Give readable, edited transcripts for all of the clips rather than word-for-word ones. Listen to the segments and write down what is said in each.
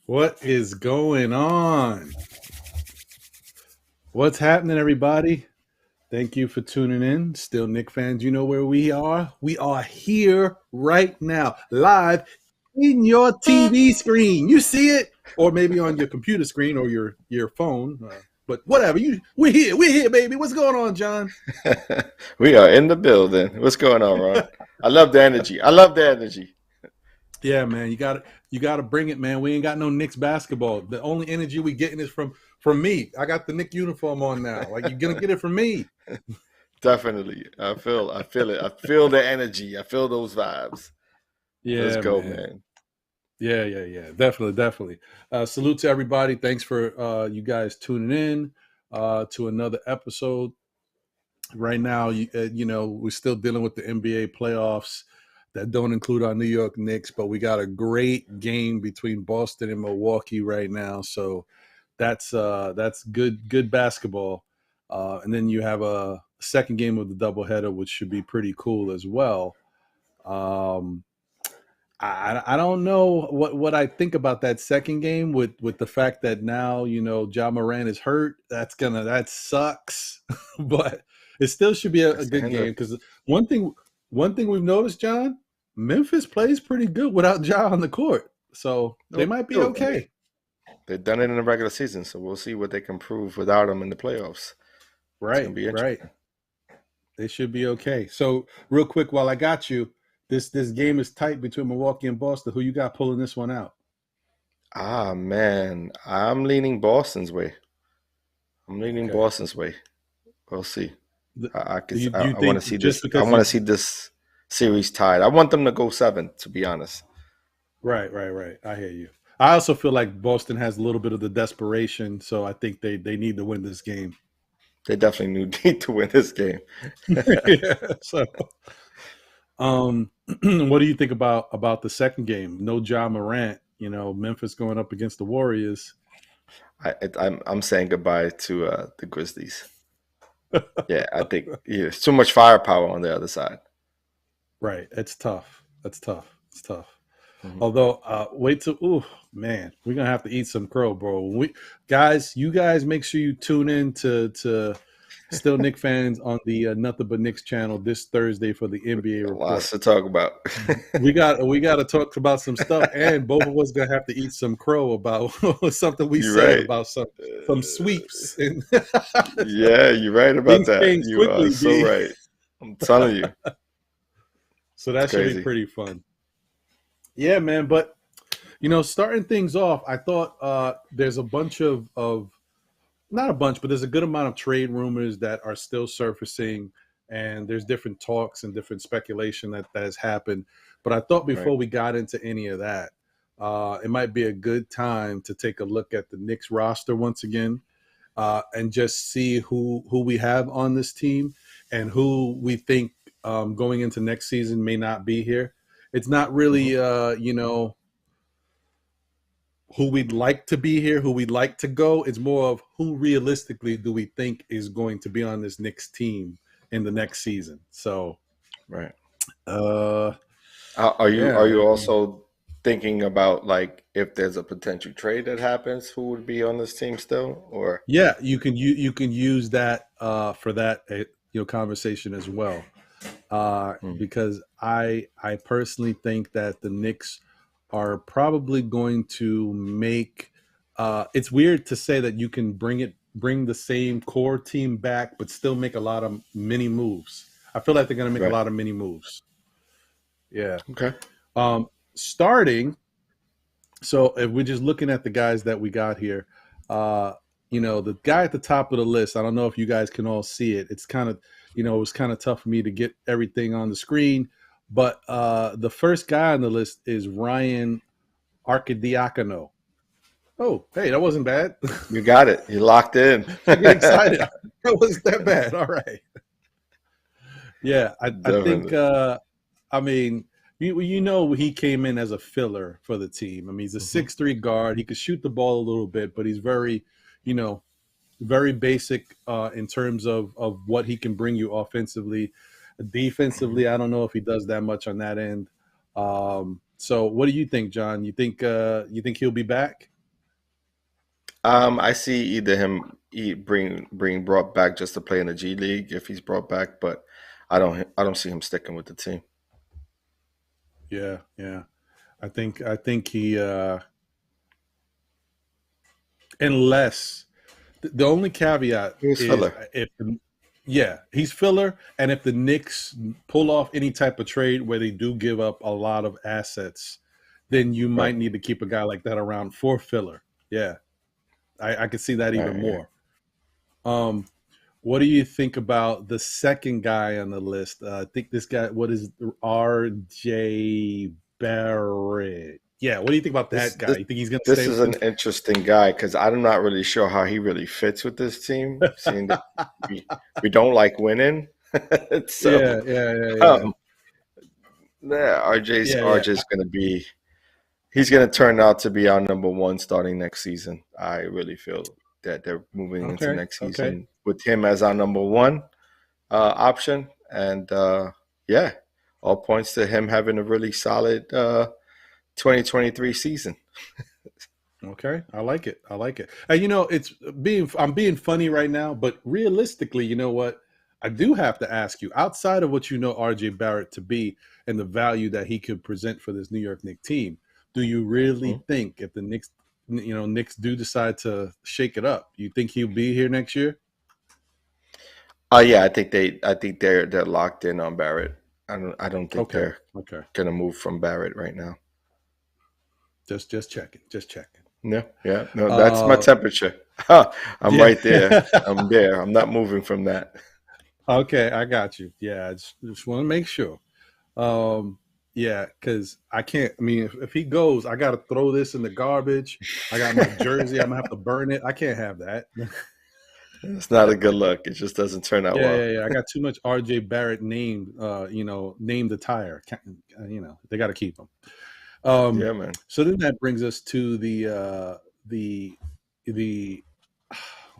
What is going on? What's happening, everybody? Thank you for tuning in. Still Knick fans, you know where we are. We are here right now, live in your TV screen. You see it, or maybe on your computer screen or your phone. But whatever, we're here, baby. What's going on, John? We are in the building. What's going on, Ron? I love the energy. Yeah, man, you gotta bring it, man. We ain't got no Knicks basketball. The only energy we getting is from me. I got the Knick uniform on now. Like, you're gonna get it from me. Definitely. I feel it. I feel the energy. I feel those vibes. Yeah, Let's go, man. Yeah. Definitely. Salute to everybody. Thanks for you guys tuning in to another episode. Right now, we're still dealing with the NBA playoffs that don't include our New York Knicks, but we got a great game between Boston and Milwaukee right now. So that's good basketball. And then you have a second game of the doubleheader, which should be pretty cool as well. I don't know what I think about that second game with the fact that now, Ja Morant is hurt. That sucks. But it still should be a good game, because one thing we've noticed, John, Memphis plays pretty good without Ja on the court. So they might be okay. They've done it in the regular season, so we'll see what they can prove without him in the playoffs. Right. They should be okay. So real quick, while I got you, this game is tight between Milwaukee and Boston. Who you got pulling this one out? Man, I'm leaning Boston's way. Boston's way. We'll see. I want to see this. I want to see this series tied. I want them to go 7, to be honest. Right. I hear you. I also feel like Boston has a little bit of the desperation, so I think they need to win this game. They definitely need to win this game. Yeah, so, what do you think about the second game? No Ja Morant. Memphis going up against the Warriors. I'm saying goodbye to the Grizzlies. Yeah, I think it's too much firepower on the other side. Right. It's tough. It's tough. Mm-hmm. Although, wait till, man, we're going to have to eat some crow, bro. You guys make sure you tune in to Still Knick fans on the Nothing But Knicks channel this Thursday for the NBA report. Lots to talk about. we got to talk about some stuff, and both of us going to have to eat some crow about something we said about some sweeps. Yeah, you're right about that. You are so right. I'm telling you. So that should be pretty fun. Yeah, man. But, starting things off, I thought there's a bunch of not a bunch, but there's a good amount of trade rumors that are still surfacing, and there's different talks and different speculation that has happened. But I thought before we got into any of that, it might be a good time to take a look at the Knicks roster once again, and just see who we have on this team and who we think going into next season may not be here. It's not really, who we'd like to be here, who we'd like to go. It's more of who realistically do we think is going to be on this Knicks team in the next season. So, right. Are you also thinking about, like, if there's a potential trade that happens, who would be on this team still? Or you can use that for that conversation as well. Because I personally think that the Knicks are probably going to make it's weird to say that you can bring the same core team back but still make a lot of mini moves. I feel like they're going to make a lot of mini moves. Yeah. Okay. Starting, so if we're just looking at the guys that we got here, the guy at the top of the list, I don't know if you guys can all see it. It's kind of, it was kind of tough for me to get everything on the screen. But the first guy on the list is Ryan Arcidiacono. Oh, hey, that wasn't bad. You got it. You locked in. I get excited. That wasn't that bad. All right. Yeah, I think, he came in as a filler for the team. I mean, he's a 6'3" guard. He could shoot the ball a little bit, but he's very, very basic in terms of what he can bring you offensively. Defensively, I don't know if he does that much on that end. So what do you think, John? You think he'll be back? I see either him being brought back just to play in the G League if he's brought back, but I don't see him sticking with the team. Yeah. I think he unless the only caveat is filler. He's filler, and if the Knicks pull off any type of trade where they do give up a lot of assets, then you might need to keep a guy like that around for filler. Yeah, I could see that even more. What do you think about the second guy on the list? I think this guy, what is RJ Barrett? Yeah, what do you think about that guy? You think he's going to stay? This is an interesting guy because I'm not really sure how he really fits with this team. Seeing that we don't like winning. So, RJ's going to be. He's going to turn out to be our number one starting next season. I really feel that they're moving into next season with him as our number one option, and all points to him having a really solid 2023 season. Okay, I like it. And I'm being funny right now, but realistically, you know what? I do have to ask you, outside of what you know RJ Barrett to be and the value that he could present for this New York Knicks team, do you really think if the Knicks do decide to shake it up, you think he'll be here next year? I think they're locked in on Barrett. I don't think they're gonna move from Barrett right now. Just checking. No, that's my temperature. I'm right there. I'm there. I'm not moving from that. Okay, I got you. Yeah, I just want to make sure. Because I can't. I mean, if he goes, I got to throw this in the garbage. I got my jersey. I'm gonna have to burn it. I can't have that. It's not a good look. It just doesn't turn out well. Yeah. I got too much RJ Barrett named attire. They got to keep him. Man. So then that brings us to the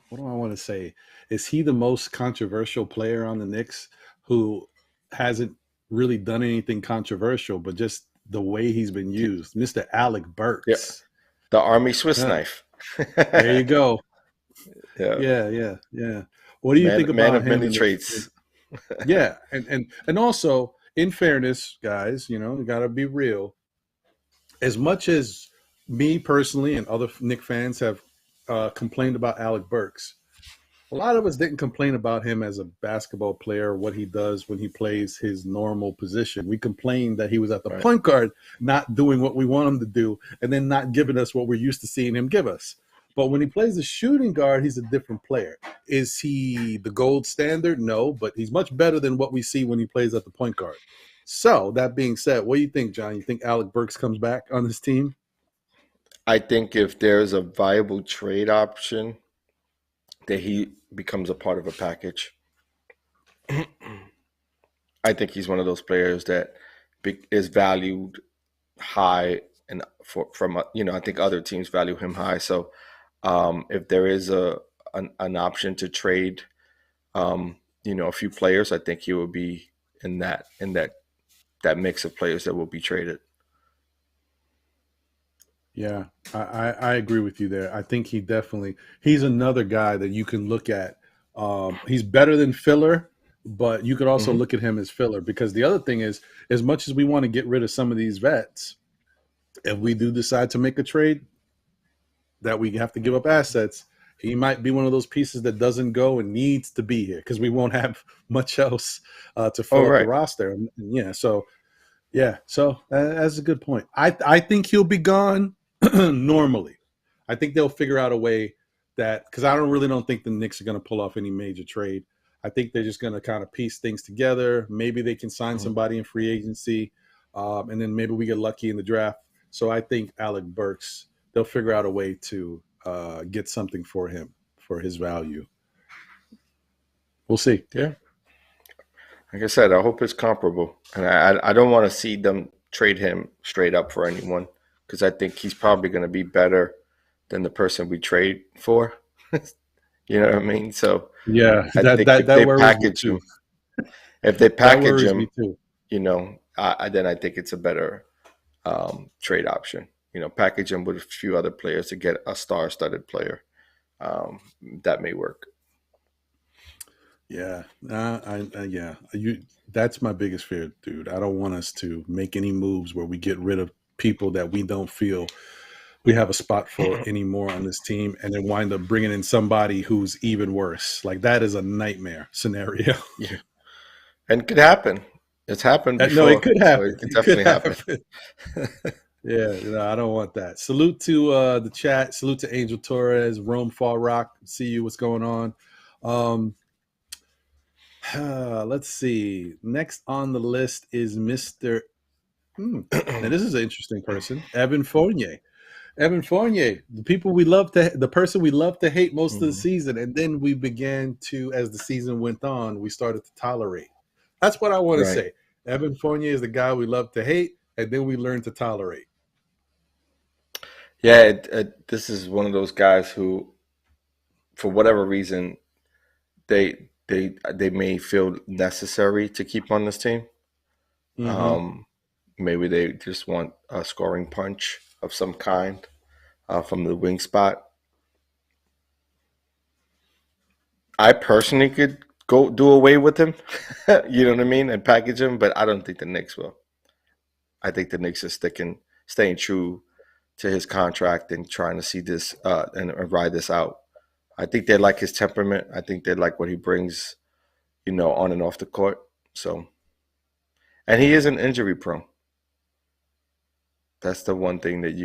what do I want to say? Is he the most controversial player on the Knicks who hasn't really done anything controversial, but just the way he's been used? Mr. Alec Burks. Yeah. The Army Swiss knife. There you go. Yeah. What do you think about man of him? Many traits. Yeah, and also, in fairness, guys, you got to be real. As much as me personally and other Knick fans have complained about Alec Burks, a lot of us didn't complain about him as a basketball player, what he does when he plays his normal position. We complained that he was at the point guard, not doing what we want him to do, and then not giving us what we're used to seeing him give us. But when he plays the shooting guard, he's a different player. Is he the gold standard? No, but he's much better than what we see when he plays at the point guard. So, that being said, what do you think, John? You think Alec Burks comes back on this team? I think if there's a viable trade option, that he becomes a part of a package. I think he's one of those players that is valued high, and I think other teams value him high. So, if there is an option to trade, a few players, I think he will be in that mix of players that will be traded. Yeah, I agree with you there. I think he's another guy that you can look at. He's better than filler, but you could also look at him as filler, because the other thing is, as much as we want to get rid of some of these vets, if we do decide to make a trade that we have to give up assets, he might be one of those pieces that doesn't go and needs to be here, because we won't have much else to fill up the roster. So that's a good point. I think he'll be gone normally. I think they'll figure out a way that, because I don't think the Knicks are going to pull off any major trade. I think they're just going to kind of piece things together. Maybe they can sign somebody in free agency, and then maybe we get lucky in the draft. So I think Alec Burks, they'll figure out a way to get something for him, for his value. We'll see. Yeah. Like I said, I hope it's comparable. And I don't want to see them trade him straight up for anyone, because I think he's probably going to be better than the person we trade for. You know what I mean? So yeah, I think if they package him, then I think it's a better trade option. Package him with a few other players to get a star-studded player. that may work. Yeah, that's my biggest fear, dude. I don't want us to make any moves where we get rid of people that we don't feel we have a spot for anymore on this team, and then wind up bringing in somebody who's even worse. Like, that is a nightmare scenario. Yeah, and it could happen. It's happened before. No, it could happen. So it could definitely happen. Yeah, I don't want that. Salute to the chat. Salute to Angel Torres, Rome Fall Rock. See you. What's going on? Let's see. Next on the list is Mr. Now, this is an interesting person, Evan Fournier. Evan Fournier, the person we love to hate most of the season, and then we began to, as the season went on, we started to tolerate. That's what I want to say. Evan Fournier is the guy we love to hate, and then we learn to tolerate. Yeah, this is one of those guys who, for whatever reason, they may feel necessary to keep on this team. Maybe they just want a scoring punch of some kind from the wing spot. I personally could go do away with him, you know what I mean, and package him, but I don't think the Knicks will. I think the Knicks are staying true to his contract and trying to see this and ride this out. I think they like his temperament. I think they like what he brings, on and off the court. So, and he isn't injury prone. That's the one thing that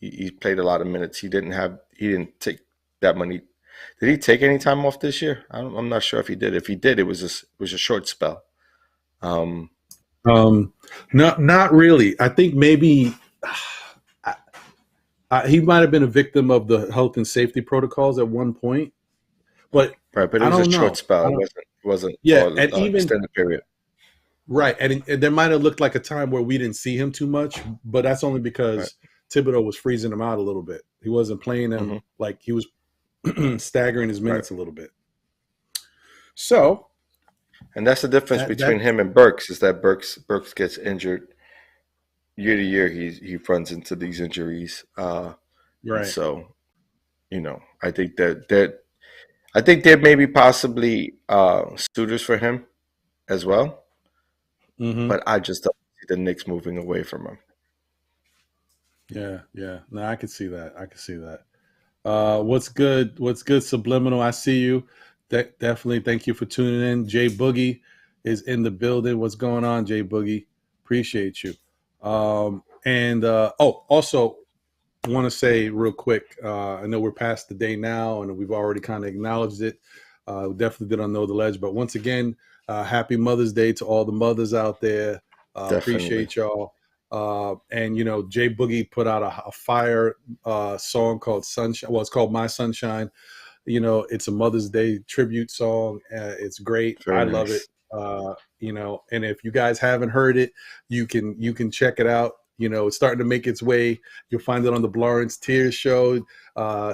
he played a lot of minutes. He didn't take that many. Did he take any time off this year? I'm not sure if he did. If he did, it was a short spell. Not really. I think maybe he might have been a victim of the health and safety protocols at one point, but it was a short spell. It wasn't and even extended period. Right, and there might have looked like a time where we didn't see him too much, but that's only because Thibodeau was freezing him out a little bit. He wasn't playing him like he was staggering his minutes a little bit. So, and that's the difference between him and Burks, is that Burks gets injured year to year. He runs into these injuries. Right. So, I think there may be possibly suitors for him as well. But I just don't see the Knicks moving away from him. Yeah. No, I can see that. What's good, Subliminal? I see you. Definitely thank you for tuning in. Jay Boogie is in the building. What's going on, Jay Boogie? Appreciate you. Also want to say real quick, I know we're past the day now, and we've already kind of acknowledged it. We definitely did on Know the Ledge, but once again, happy Mother's Day to all the mothers out there. Appreciate y'all. And Jay Boogie put out a fire song called Sunshine. Well, it's called My Sunshine. It's a Mother's Day tribute song. It's great. I love it. And if you guys haven't heard it, you can check it out. It's starting to make its way. You'll find it on the Blorange Tears show.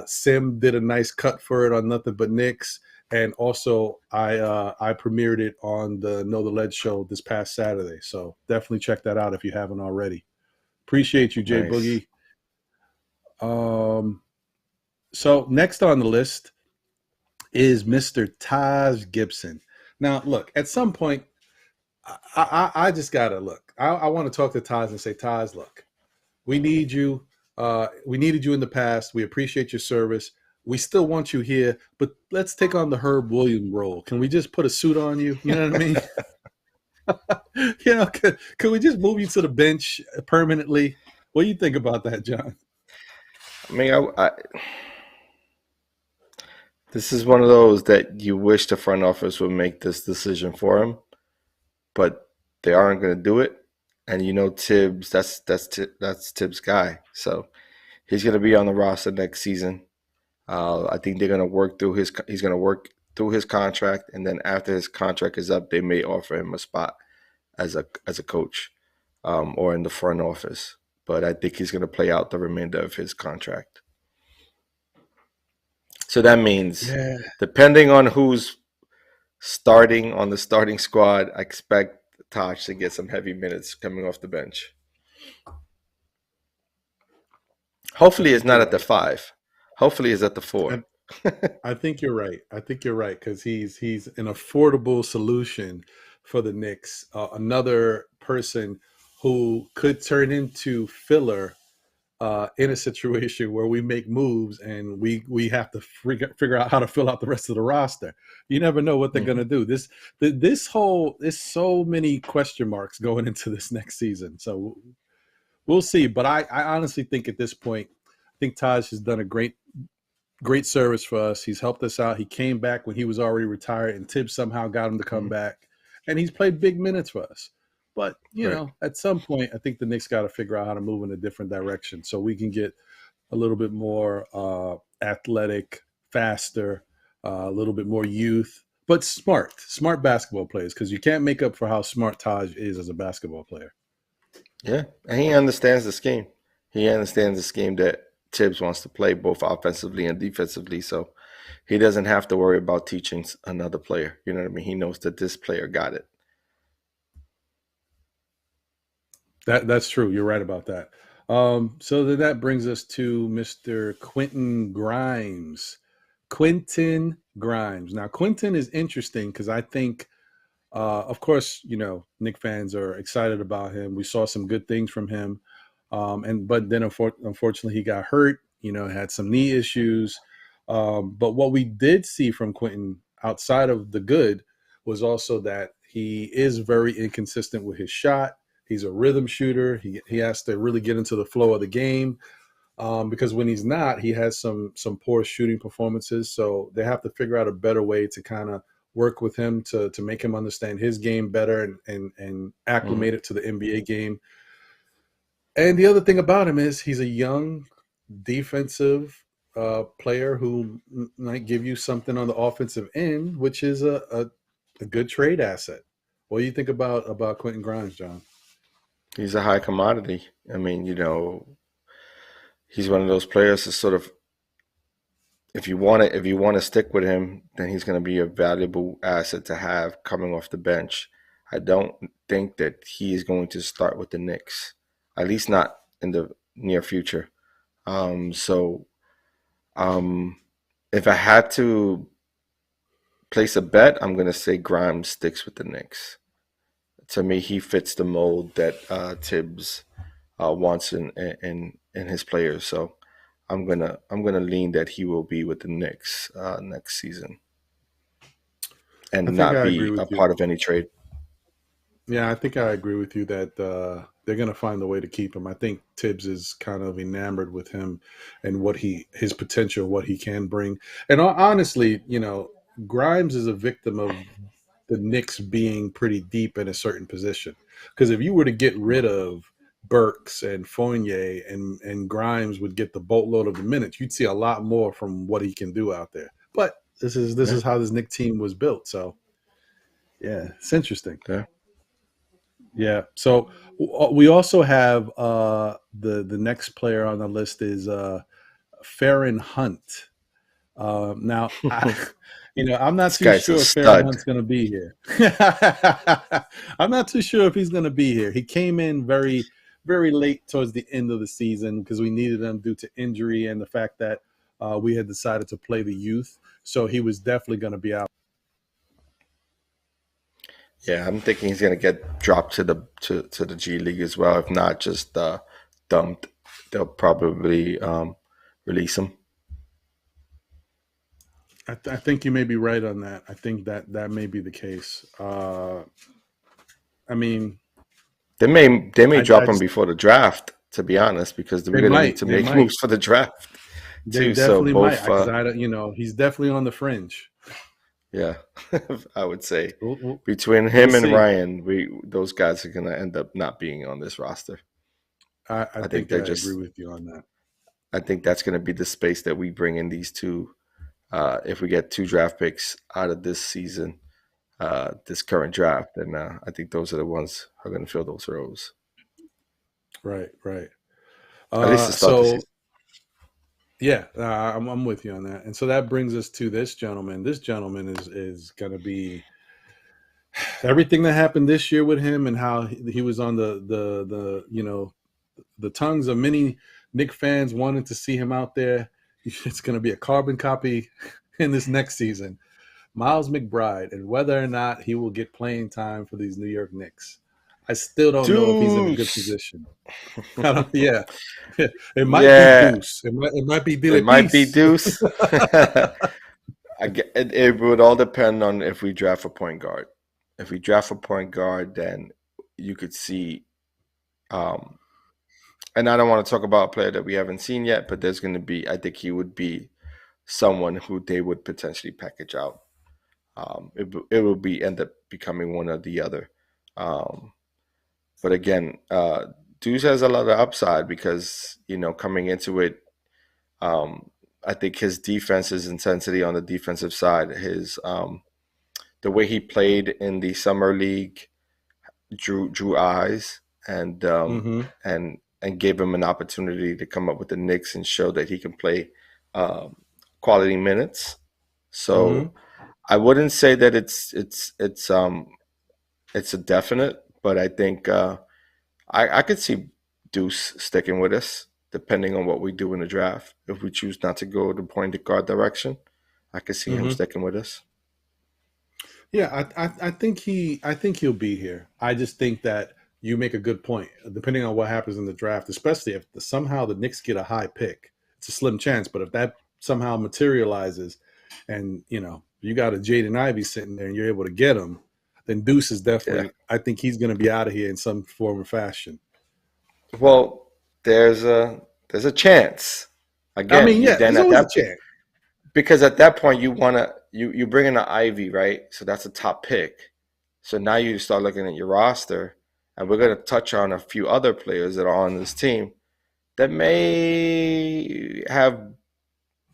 Sim did a nice cut for it on NothinButKnicks. And also, I premiered it on the Know the Ledge show this past Saturday. So definitely check that out if you haven't already. Appreciate you, Jay Boogie. So next on the list is Mr. Taj Gibson. Now, look, at some point, I just got to look. I want to talk to Taj and say, Taj, look, we need you. We needed you in the past. We appreciate your service. We still want you here, but let's take on the Herb Williams role. Can we just put a suit on you? You know what I mean? Could we just move you to the bench permanently? What do you think about that, John? I mean, this is one of those that you wish the front office would make this decision for him, but they aren't going to do it. And Tibbs, that's Tibbs' guy, so he's going to be on the roster next season. I think they're going to work through he's going to work through his contract, and then after his contract is up, they may offer him a spot as a coach or in the front office. But I think he's going to play out the remainder of his contract. So that means, depending on who's starting on the starting squad, I expect Taj to get some heavy minutes coming off the bench. Hopefully it's not at the 5. Hopefully, it's at the 4. I think you're right. I think you're right because he's an affordable solution for the Knicks. Another person who could turn into filler in a situation where we make moves and we have to figure out how to fill out the rest of the roster. You never know what they're going to do. There's so many question marks going into this next season. So we'll see. But I honestly think at this point, I think Taj has done a great service for us. He's helped us out. He came back when he was already retired, and Tibbs somehow got him to come back. And he's played big minutes for us. But, you know, at some point, I think the Knicks got to figure out how to move in a different direction so we can get a little bit more athletic, faster, a little bit more youth, but smart basketball players, because you can't make up for how smart Taj is as a basketball player. Yeah, and he understands the scheme. He understands the scheme that Tibbs wants to play both offensively and defensively, so he doesn't have to worry about teaching another player. You know what I mean? He knows that this player got it. That's true. You're right about that. So then that brings us to Mr. Quinton Grimes. Quinton Grimes. Now, Quinton is interesting because I think, of course, you know, Knick fans are excited about him. We saw some good things from him. But then unfortunately he got hurt, you know, had some knee issues. But what we did see from Quinton outside of the good was also that he is very inconsistent with his shot. He's a rhythm shooter. He has to really get into the flow of the game because when he's not, he has some poor shooting performances. So they have to figure out a better way to kind of work with him to make him understand his game better and acclimate it to the NBA game. And the other thing about him is he's a young defensive player who might give you something on the offensive end, which is a good trade asset. What do you think about Quinton Grimes, John? He's a high commodity. I mean, you know, he's one of those players that sort of, if you want to stick with him, then he's going to be a valuable asset to have coming off the bench. I don't think that he is going to start with the Knicks, at least not in the near future. If I had to place a bet, I'm going to say Grimes sticks with the Knicks. To me, he fits the mold that Tibbs wants in his players. So I'm gonna lean that he will be with the Knicks next season and not be a part of any trade. Yeah, I think I agree with you that they're going to find a way to keep him. I think Tibbs is kind of enamored with him and his potential, what he can bring. And honestly, you know, Grimes is a victim of the Knicks being pretty deep in a certain position. Because if you were to get rid of Burks and Fournier and Grimes would get the boatload of the minutes, you'd see a lot more from what he can do out there. But this is how this Knicks team was built. So, yeah, it's interesting. Yeah. So we also have the next player on the list is Farron Hunt. Now, I'm not too sure if Farron Hunt's going to be here. I'm not too sure if he's going to be here. He came in very, very late towards the end of the season because we needed him due to injury and the fact that we had decided to play the youth. So he was definitely going to be out. Yeah, I'm thinking he's going to get dropped to the G League as well. If not, just dumped. They'll probably release him. I think you may be right on that. I think that may be the case. I mean, they may drop him before the draft. To be honest, because they're going to need to make moves for the draft. They definitely might. He's definitely on the fringe. Yeah, I would say between him and Ryan, those guys are going to end up not being on this roster. I think I agree with you on that. I think that's going to be the space that we bring in these two. If we get 2 draft picks out of this season, this current draft, then I think those are the ones who are going to fill those roles. Right. At least to start the season. Yeah, I'm with you on that. And so that brings us to this gentleman. This gentleman is going to be everything that happened this year with him and how he was on the tongues of many Knick fans wanting to see him out there. it's going to be a carbon copy in this next season. Miles McBride, and whether or not he will get playing time for these New York Knicks. I still don't know if he's in a good position. It might be Deuce. It might be Deuce. It might be Deuce. It would all depend on if we draft a point guard. If we draft a point guard, then you could see. And I don't want to talk about a player that we haven't seen yet, but there's going to be. I think he would be someone who they would potentially package out. It will end up becoming one or the other. But again, Deuce has a lot of upside because, coming into it, I think his defense's intensity on the defensive side, the way he played in the summer league drew eyes and gave him an opportunity to come up with the Knicks and show that he can play quality minutes. So I wouldn't say that it's a definite, but I think I could see Deuce sticking with us, depending on what we do in the draft. If we choose not to go the point guard direction, I could see him sticking with us. Yeah, I think he'll be here. I just think that you make a good point. Depending on what happens in the draft, especially if somehow the Knicks get a high pick, it's a slim chance. But if that somehow materializes, and you got a Jaden Ivey sitting there and you're able to get him, then Deuce is definitely. Yeah. I think he's going to be out of here in some form or fashion. Well, there's a chance. Again, there's always a chance. Because at that point you bring in an Ivy, right? So that's a top pick. So now you start looking at your roster, and we're going to touch on a few other players that are on this team that may have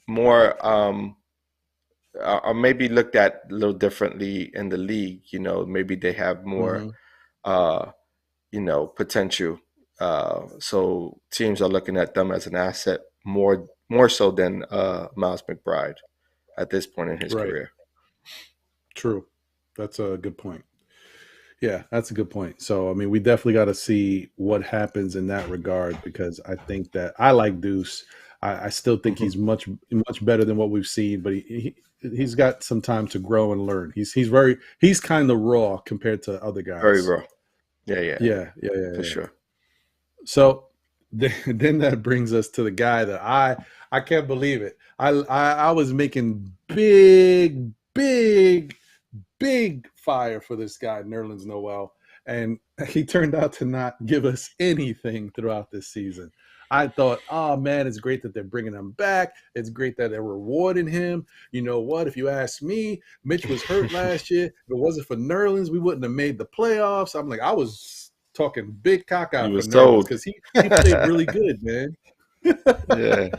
more or maybe looked at a little differently in the league. Maybe they have more potential. So teams are looking at them as an asset more so than Miles McBride at this point in his career. True. That's a good point. Yeah, that's a good point. So, we definitely got to see what happens in that regard, because I think that I like Deuce. I still think he's much better than what we've seen, but he's got some time to grow and learn. He's kind of raw compared to other guys. Very raw. Yeah. For sure. So then that brings us to the guy that I can't believe it. I was making big fire for this guy, Nerlens Noel, and he turned out to not give us anything throughout this season. I thought, oh man, it's great that they're bringing him back. It's great that they're rewarding him. You know what? If you ask me, Mitch was hurt last year. If it wasn't for Nerlens, we wouldn't have made the playoffs. I'm like, I was talking big cock out for Nerlens because he played really good, man. Yeah.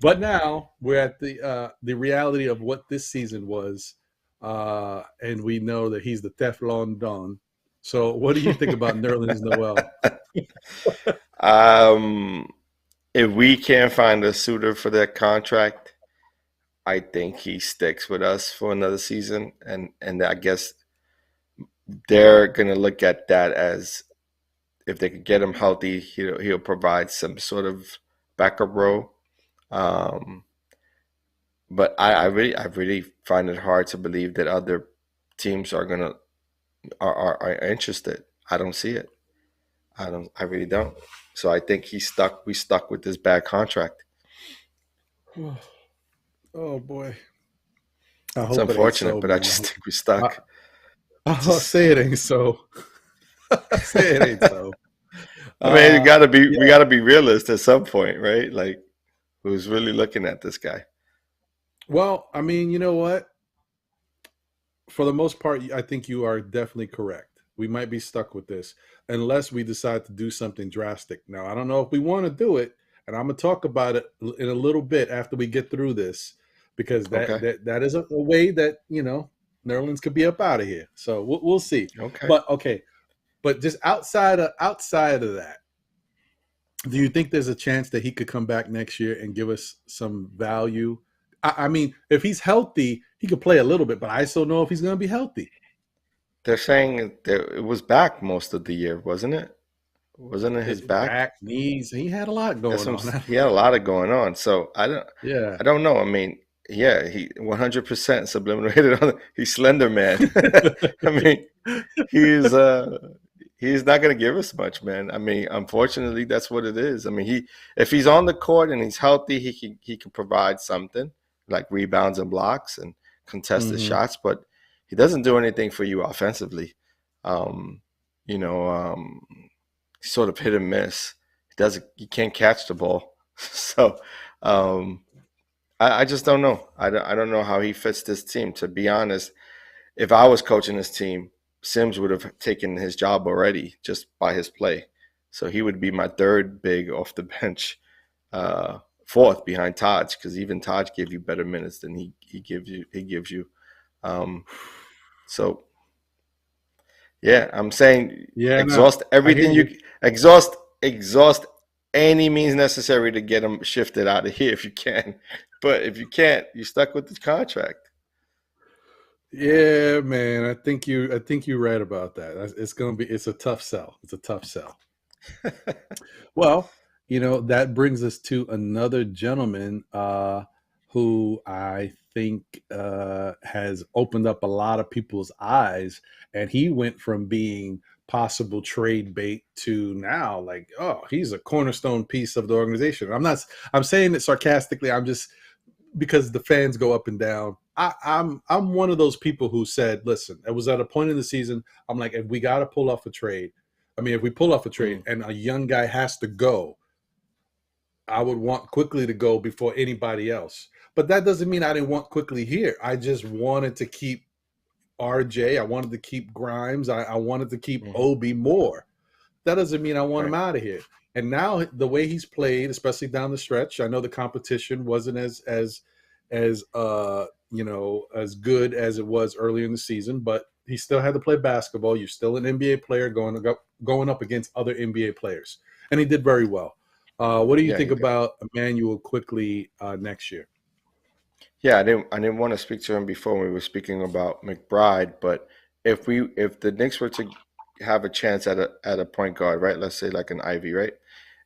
But now we're at the reality of what this season was, and we know that he's the Teflon Don. So what do you think about Nerlens Noel? If we can't find a suitor for that contract, I think he sticks with us for another season, and I guess they're gonna look at that as if they could get him healthy, he'll provide some sort of backup role. But I really find it hard to believe that other teams are interested. I don't see it. I really don't. So I think we stuck with this bad contract. Oh boy. It's unfortunate, but I just think we stuck. Say it ain't so. Say it ain't so. I mean, we gotta be realist at some point, right? Like, who's really looking at this guy? Well, I mean, you know what? For the most part, I think you are definitely correct. We might be stuck with this unless we decide to do something drastic. Now, I don't know if we want to do it, and I'm going to talk about it in a little bit after we get through this, because that is a way that, Nerlens could be up out of here. So we'll see. But just outside of that, do you think there's a chance that he could come back next year and give us some value? I mean, if he's healthy, he could play a little bit, but I still know if he's going to be healthy. They're saying that it was back most of the year, wasn't it? Wasn't it his back? Knees. He had a lot going on. He had a lot of going on. So I don't know. I mean, yeah, he 100% subliminated on. He's Slender Man. I mean, he's not going to give us much, man. I mean, unfortunately, that's what it is. I mean, if he's on the court and he's healthy, he can provide something like rebounds and blocks and contested shots, but he doesn't do anything for you offensively. Sort of hit and miss. He can't catch the ball. So I just don't know. I don't know how he fits this team. To be honest, if I was coaching this team, Sims would have taken his job already just by his play. So he would be my third big off the bench, fourth behind Taj, because even Taj gave you better minutes than he gives you. So yeah, I'm saying exhaust everything exhaust any means necessary to get him shifted out of here if you can. But if you can't, you're stuck with the contract. Yeah, man. I think you're right about that. It's a tough sell. It's a tough sell. Well, that brings us to another gentleman who I think has opened up a lot of people's eyes, and he went from being possible trade bait to now he's a cornerstone piece of the organization. I'm saying it sarcastically. I'm just, because the fans go up and down. I'm one of those people who said, listen, it was at a point in the season, I'm like, if we got to pull off a trade, if we pull off a trade and a young guy has to go, I would want Quickly to go before anybody else. But that doesn't mean I didn't want Quickly here. I just wanted to keep RJ. I wanted to keep Grimes. I wanted to keep Obi more. That doesn't mean I want him out of here. And now the way he's played, especially down the stretch, I know the competition wasn't as good as it was earlier in the season, but he still had to play basketball. You're still an NBA player going up against other NBA players, and he did very well. What do you think about Emmanuel Quickly next year? Yeah, I didn't want to speak to him before when we were speaking about McBride, but if the Knicks were to have a chance at a point guard, right? Let's say like an Ivy, right?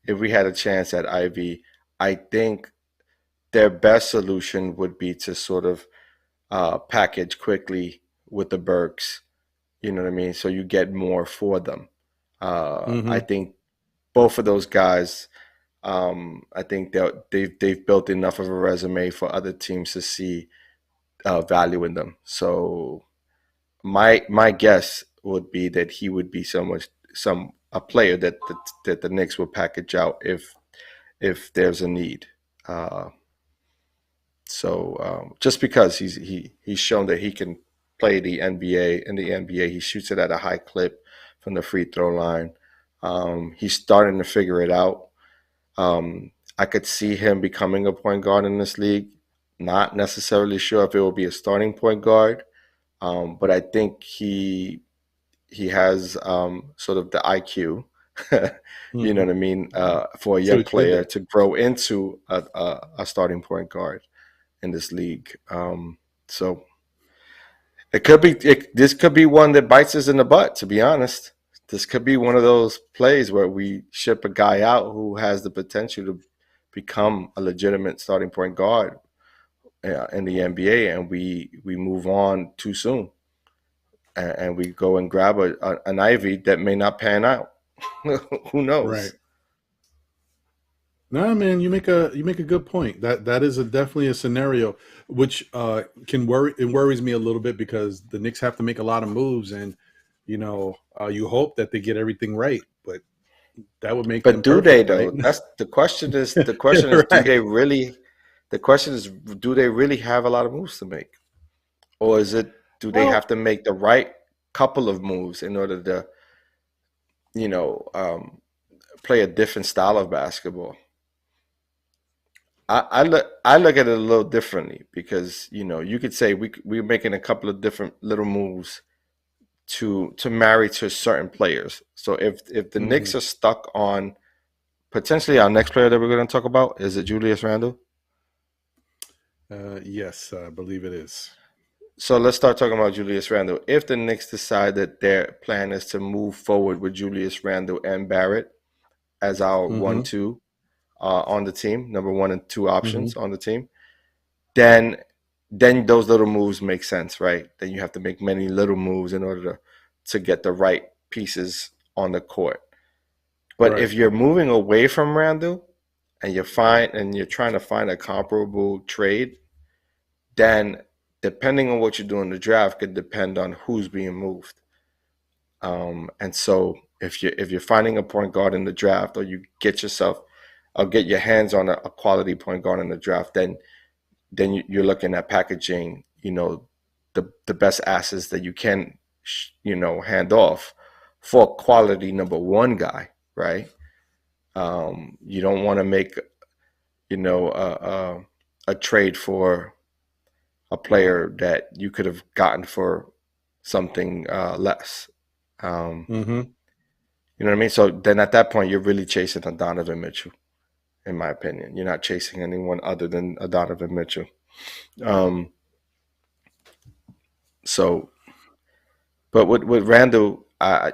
If we had a chance at Ivy, I think their best solution would be to sort of package Quickly with the Burks. You know what I mean? So you get more for them. I think both of those guys, I think they've built enough of a resume for other teams to see value in them. So my guess would be that he would be a player that the Knicks will package out if there's a need. Just because he's shown that he can play the NBA. In the NBA, he shoots it at a high clip from the free throw line. He's starting to figure it out. I could see him becoming a point guard in this league. Not necessarily sure if it will be a starting point guard, but I think he has sort of the IQ, you know what I mean, for a young player to grow into a starting point guard in this league. So this could be one that bites us in the butt, to be honest. This could be one of those plays where we ship a guy out who has the potential to become a legitimate starting point guard in the NBA, and we move on too soon, and we go and grab an Ivy that may not pan out. Who knows? Right. No, man, you make a good point. That is definitely a scenario which worries me a little bit, because the Knicks have to make a lot of moves, and you hope that they get everything right, but that would make. But do they though? Right? That's the question. Is right. Do they really? The question is, do they really have a lot of moves to make, or is it? Do they have to make the right couple of moves in order to, play a different style of basketball? I look at it a little differently, because you could say we're making a couple of different little moves to marry to certain players. So if the Knicks are stuck on potentially our next player that we're going to talk about, is it Julius Randle? Yes, I believe it is. So let's start talking about Julius Randle. If the Knicks decide that their plan is to move forward with Julius Randle and Barrett, as our 1-2 on the team, number 1 and 2 options on the team, then those little moves make sense, right? Then you have to make many little moves in order to get the right pieces on the court. But if you're moving away from Randle and you're trying to find a comparable trade, then depending on what you do in the draft could depend on who's being moved. And so if you're finding a point guard in the draft, or you get your hands on a quality point guard in the draft, then you're looking at packaging, the best assets that you can, hand off for a quality number 1 guy, right? You don't want to make, a trade for a player that you could have gotten for something less. You know what I mean? So then at that point, you're really chasing a Donovan Mitchell, in my opinion. You're not chasing anyone other than a Donovan Mitchell. But with Randle, I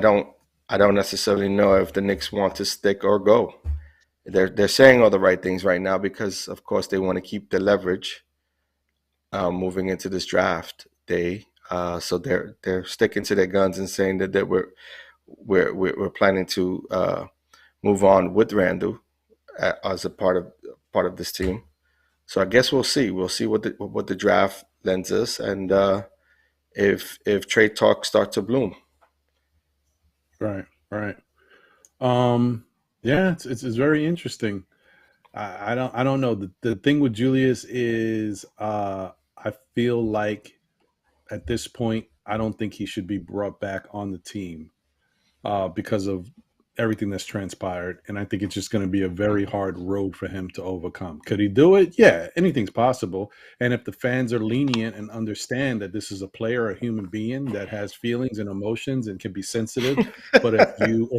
don't necessarily know if the Knicks want to stick or go. They're saying all the right things right now because, of course, they want to keep the leverage moving into this draft day. So they're sticking to their guns and saying that we're planning to move on with Randle as a part of this team. So I guess we'll see. We'll see what the draft lends us, and if trade talks start to bloom. Right. Yeah, it's very interesting. I don't know. The thing with Julius is I feel like at this point I don't think he should be brought back on the team because of everything that's transpired, and I think it's just going to be a very hard road for him to overcome. Could he do it? Yeah, anything's possible. And if the fans are lenient and understand that this is a player, a human being that has feelings and emotions and can be sensitive, but if you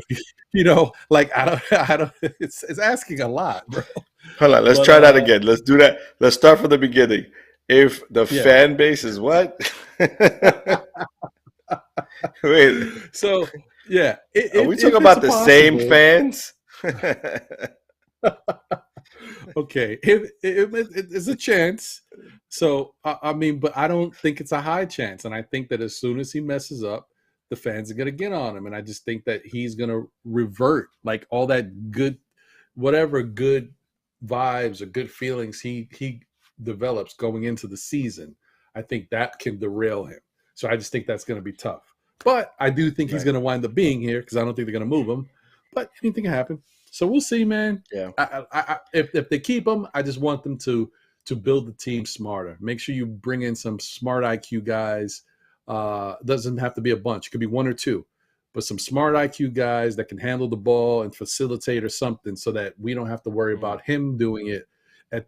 like I don't, it's asking a lot, bro. Hold on, let's try that again. Let's do that. Let's start from the beginning. If the fan base is what? Wait. So. Yeah. Are we talking about the same fans? Okay. It's a chance. So, but I don't think it's a high chance. And I think that as soon as he messes up, the fans are going to get on him. And I just think that he's going to revert, like all that good, whatever good vibes or good feelings he develops going into the season. I think that can derail him. So I just think that's going to be tough. But I do think he's going to wind up being here because I don't think they're going to move him. But anything can happen. So we'll see, man. Yeah. If they keep him, I just want them to build the team smarter. Make sure you bring in some smart IQ guys. Doesn't have to be a bunch. It could be 1 or 2. But some smart IQ guys that can handle the ball and facilitate or something so that we don't have to worry about him doing it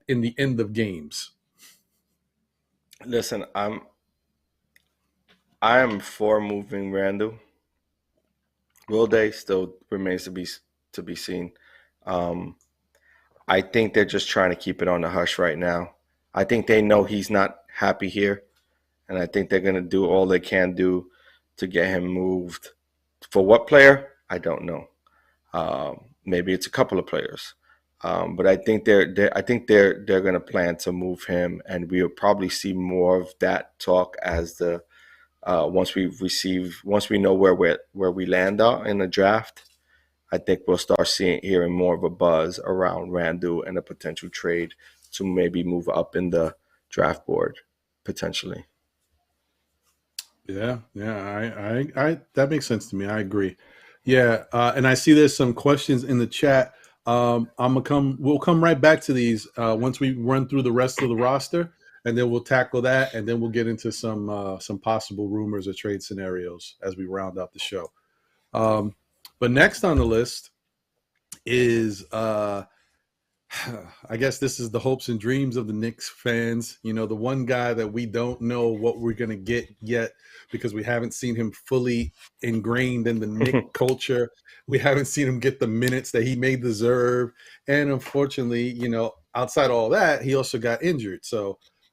in the end of games. Listen, I am for moving Randle. Will they? Still remains to be seen. I think they're just trying to keep it on the hush right now. I think they know he's not happy here, and I think they're going to do all they can do to get him moved. For what player? I don't know. Maybe it's a couple of players, but I think they're going to plan to move him, and we'll probably see more of that talk as the. Once we know where we land in the draft, I think we'll start hearing more of a buzz around Randle and a potential trade to maybe move up in the draft board potentially. Yeah, I that makes sense to me. I agree. Yeah, and I see there's some questions in the chat. We'll come right back to these once we run through the rest of the roster. And then we'll tackle that, and then we'll get into some possible rumors or trade scenarios as we round out the show. But next on the list is, I guess this is the hopes and dreams of the Knicks fans. The one guy that we don't know what we're going to get yet because we haven't seen him fully ingrained in the Knick culture. We haven't seen him get the minutes that he may deserve. And unfortunately, outside all that, he also got injured.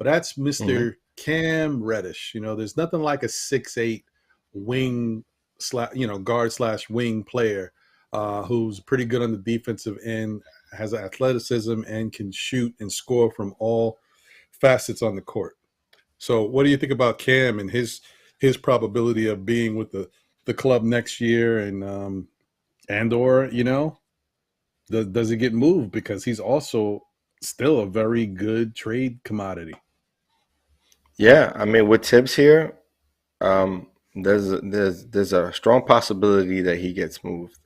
But that's Mr. Cam Reddish. There's nothing like a 6'8" wing / guard / wing player who's pretty good on the defensive end, has athleticism, and can shoot and score from all facets on the court. So what do you think about Cam and his probability of being with the club next year, and or, does he get moved, because he's also still a very good trade commodity? Yeah, I mean, with Tibbs here, there's a strong possibility that he gets moved,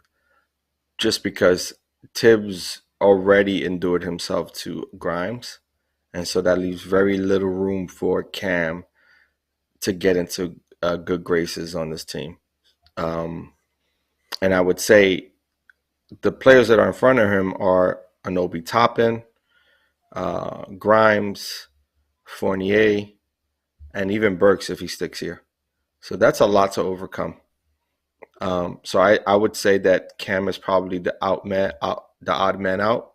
just because Tibbs already endured himself to Grimes, and so that leaves very little room for Cam to get into good graces on this team. And I would say the players that are in front of him are Anobi Toppin, Grimes, Fournier, and even Burks if he sticks here. So that's a lot to overcome. So I would say that Cam is probably the odd man out.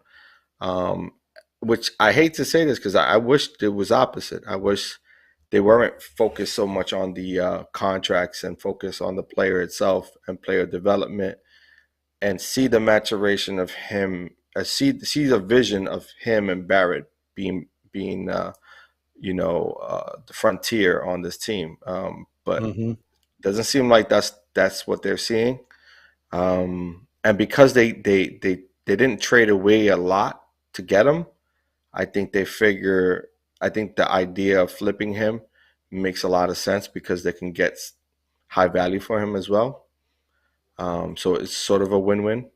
Which I hate to say this, because I wish it was opposite. I wish they weren't focused so much on the contracts and focus on the player itself and player development, and see the maturation of him. See the vision of him and Barrett being the frontier on this team. But it doesn't seem like that's what they're seeing. And because they didn't trade away a lot to get him, I think the idea of flipping him makes a lot of sense, because they can get high value for him as well. So it's sort of a win-win.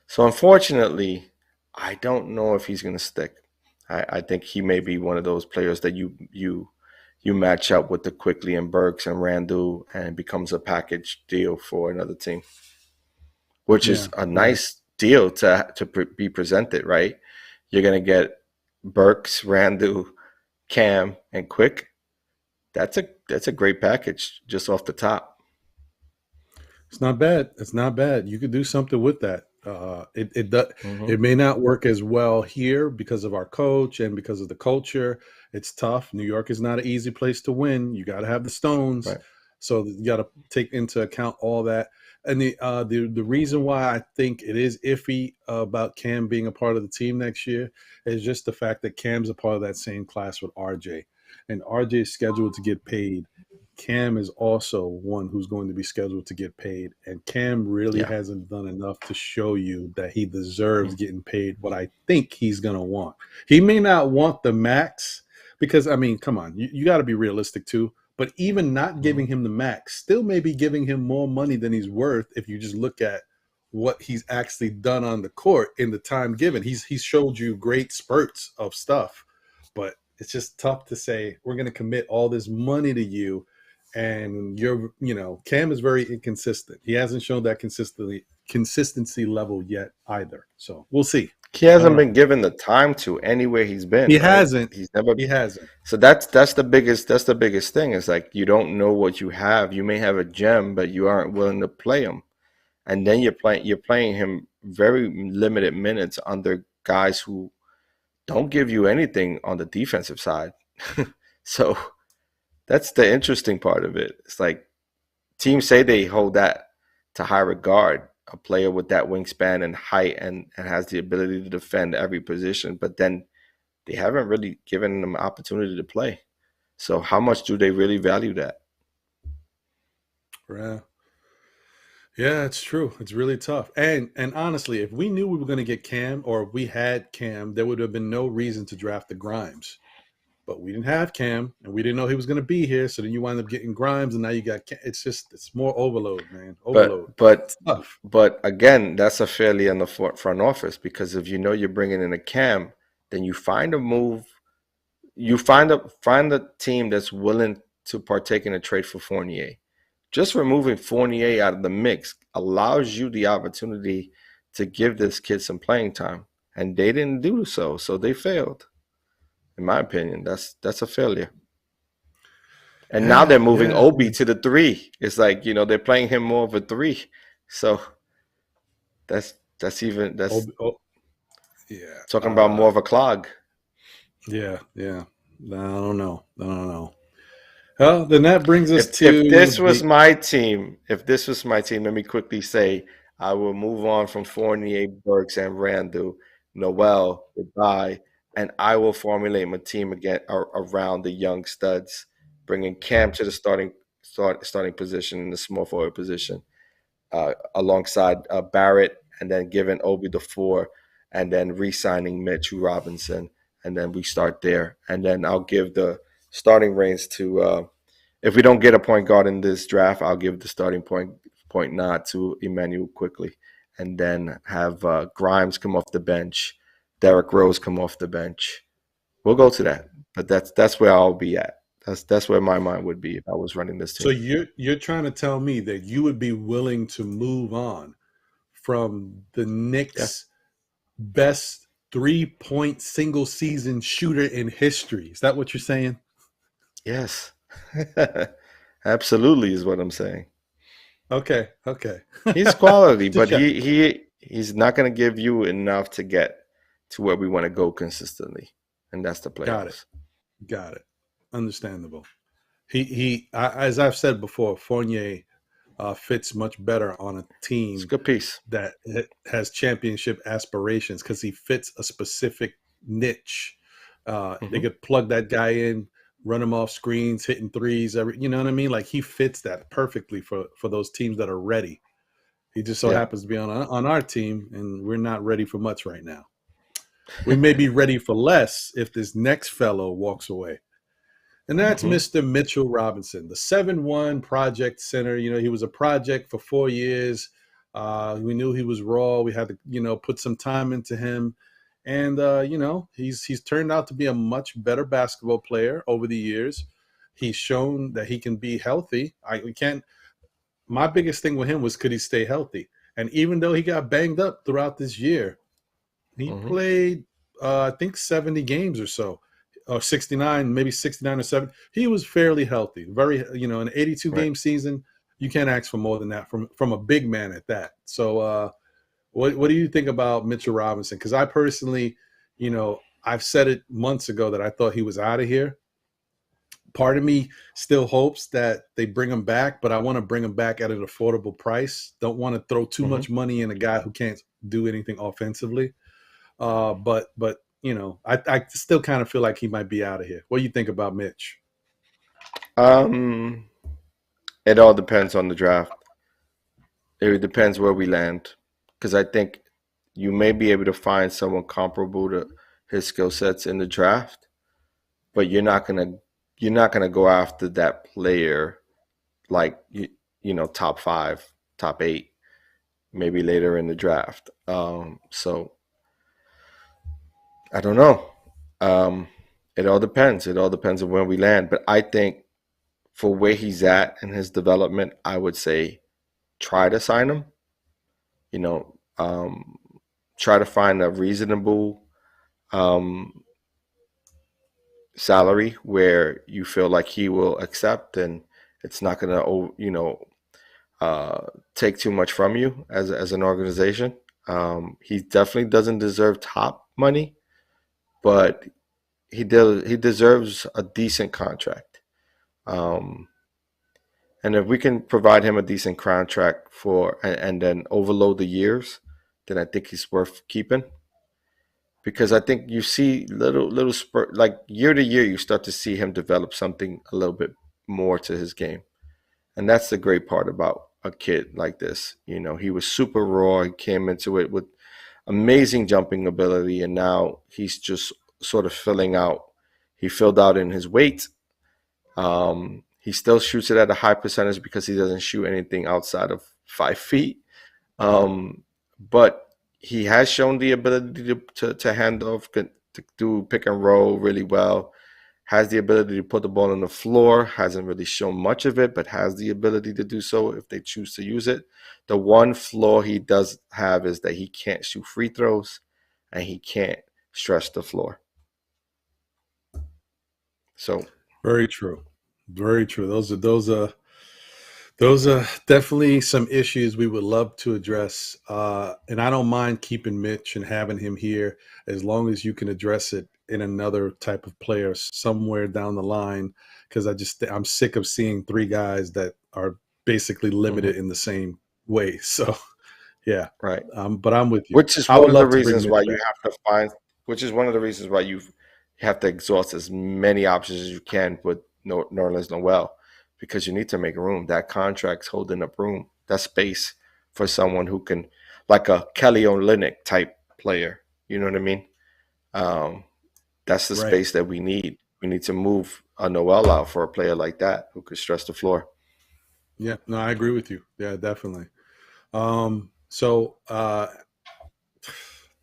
So unfortunately, I don't know if he's going to stick. I think he may be one of those players that you match up with the Quickly and Burks and Randle, and it becomes a package deal for another team, which is a nice deal to be presented, right? You're going to get Burks, Randle, Cam, and Quick. That's a great package just off the top. It's not bad. It's not bad. You could do something with that. It may not work as well here because of our coach and because of the culture. It's tough. New York is not an easy place to win. You got to have the stones, right? So you got to take into account all that. And the reason why I think it is iffy about Cam being a part of the team next year is just the fact that Cam's a part of that same class with RJ, and RJ is scheduled to get paid. Cam is also one who's going to be scheduled to get paid, and Cam really hasn't done enough to show you that he deserves getting paid what I think he's going to want. He may not want the max, because, I mean, come on, you got to be realistic too. But even not giving him the max still may be giving him more money than he's worth if you just look at what he's actually done on the court in the time given. He's showed you great spurts of stuff, but it's just tough to say we're going to commit all this money to you, and Cam is very inconsistent. He hasn't shown that consistency level yet either. So we'll see. He hasn't been given the time to anywhere he's been. He hasn't. He hasn't. So that's the biggest thing. Is like, you don't know what you have. You may have a gem, but you aren't willing to play him. And then you're playing him very limited minutes under guys who don't give you anything on the defensive side. So that's the interesting part of it. It's like, teams say they hold that to high regard, a player with that wingspan and height and has the ability to defend every position, but then they haven't really given them an opportunity to play. So how much do they really value that? Yeah, it's true. It's really tough. And honestly, if we knew we were going to get Cam, or if we had Cam, there would have been no reason to draft the Grimes. But we didn't have Cam, and we didn't know he was going to be here. So then you wind up getting Grimes, and now you got Cam. It's more overload, man. Overload. But again, that's a failure in the front office, because if you know you're bringing in a Cam, then you find a move. You find a team that's willing to partake in a trade for Fournier. Just removing Fournier out of the mix allows you the opportunity to give this kid some playing time, and they didn't do so. So they failed. In my opinion, that's a failure. And now they're moving Obi to the 3. It's like, they're playing him more of a 3. So that's talking about more of a clog. Yeah. I don't know. Well, then that brings us to if this was my team, let me quickly say I will move on from Fournier, Burks, and Randle, Noel, goodbye, and I will formulate my team again around the young studs, bringing Cam to the starting position in the small forward position, alongside Barrett, and then giving Obi the 4, and then re-signing Mitchell Robinson, and then we start there, and then I'll give the starting reins to. If we don't get a point guard in this draft, I'll give the starting point nod to Emmanuel quickly, and then have Grimes come off the bench, Derrick Rose come off the bench. We'll go to that, but that's where I'll be at. That's where my mind would be if I was running this team. So you're trying to tell me that you would be willing to move on from the Knicks' best 3-point single season shooter in history? Is that what you're saying? Yes. Absolutely is what I'm saying. Okay. He's quality, but he's not going to give you enough to get to where we want to go consistently, and that's the playoffs. Got it. Understandable. He as I've said before, Fournier fits much better on a team. It's a good piece that has championship aspirations because he fits a specific niche. They could plug that guy in, run him off screens, hitting threes. You know what I mean? Like, he fits that perfectly for those teams that are ready. He just so happens to be on our team, and we're not ready for much right now. We may be ready for less if this next fellow walks away. And that's Mr. Mitchell Robinson, the 7-1 project center. You know, he was a project for 4 years. We knew he was raw. We had to, put some time into him. And, he's turned out to be a much better basketball player over the years. He's shown that he can be healthy. My biggest thing with him was, could he stay healthy? And even though he got banged up throughout this year, he played, I think, 70 games or so, or 69, maybe 69 or 70. He was fairly healthy. Very, an 82-game season, you can't ask for more than that from a big man at that. So, what do you think about Mitchell Robinson? Because I personally, I've said it months ago that I thought he was out of here. Part of me still hopes that they bring him back, but I want to bring him back at an affordable price. Don't want to throw too much money in a guy who can't do anything offensively. But I still kind of feel like he might be out of here. What do you think about Mitch? It all depends on the draft. It depends where we land. Because I think you may be able to find someone comparable to his skill sets in the draft, but you're not gonna go after that player like top 5, top 8, maybe later in the draft. So I don't know. It all depends. It all depends on where we land. But I think for where he's at in his development, I would say try to sign him. Try to find a reasonable salary where you feel like he will accept, and it's not going to, take too much from you as an organization. He definitely doesn't deserve top money, but he deserves a decent contract. And if we can provide him a decent contract and then overload the years, then I think he's worth keeping. Because I think you see little spurt, like year to year, you start to see him develop something a little bit more to his game. And that's the great part about a kid like this. He was super raw. He came into it with amazing jumping ability, and now he's just sort of filling out. He filled out in his weight. He still shoots it at a high percentage because he doesn't shoot anything outside of 5 feet. But he has shown the ability to hand off, to do pick and roll really well. Has the ability to put the ball on the floor. Hasn't really shown much of it, but has the ability to do so if they choose to use it. The one flaw he does have is that he can't shoot free throws and he can't stretch the floor. So very true. Very true. Those are definitely some issues we would love to address. And I don't mind keeping Mitch and having him here as long as you can address it in another type of player somewhere down the line, because I'm sick of seeing three guys that are basically limited in the same way. So, yeah, right. But I'm with you. Which is one of the reasons why you have to find. Which is one of the reasons why you have to exhaust as many options as you can with Nerlens Noel, because you need to make room. That contract's holding up room. That space for someone who can, like a Kelly Olynyk type player. You know what I mean? That's the space that we need. We need to move a Noel out for a player like that who could stretch the floor. Yeah, no, I agree with you. Yeah, definitely. So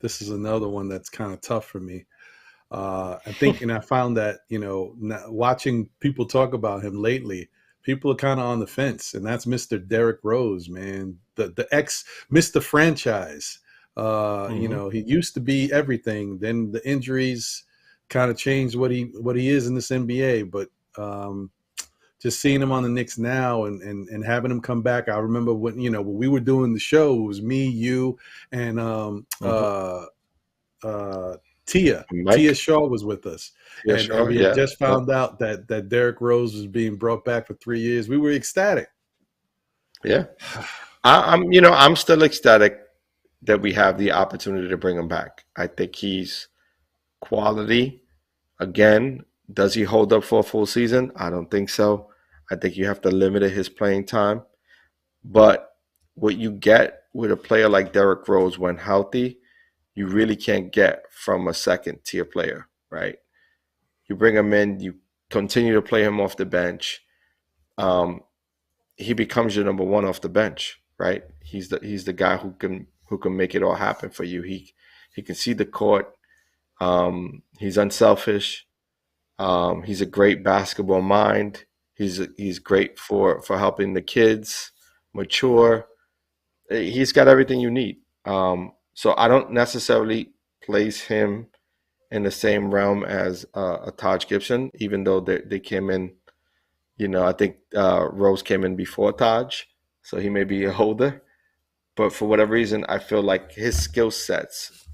this is another one that's kind of tough for me. I think, and I found that, watching people talk about him lately, people are kind of on the fence, and that's Mr. Derrick Rose, man, the ex Mr. Franchise. He used to be everything. Then the injuries kind of changed what he is in this NBA. But just seeing him on the Knicks now and having him come back, I remember when we were doing the show, it was me, you, and Tia Shaw was with us, and we had just found out that Derrick Rose was being brought back for 3 years. We were ecstatic. Yeah, I'm still ecstatic that we have the opportunity to bring him back. I think he's quality. Again, does he hold up for a full season? I don't think so. I think you have to limit his playing time. But what you get with a player like Derrick Rose when healthy, you really can't get from a second-tier player, right? You bring him in, you continue to play him off the bench. He becomes your number one off the bench, right? He's the guy who can make it all happen for you. He can see the court. He's unselfish. He's a great basketball mind. He's great for helping the kids mature. He's got everything you need. So I don't necessarily place him in the same realm as a Taj Gibson, even though they came in. I think Rose came in before Taj, so he may be older. But for whatever reason, I feel like his skill sets,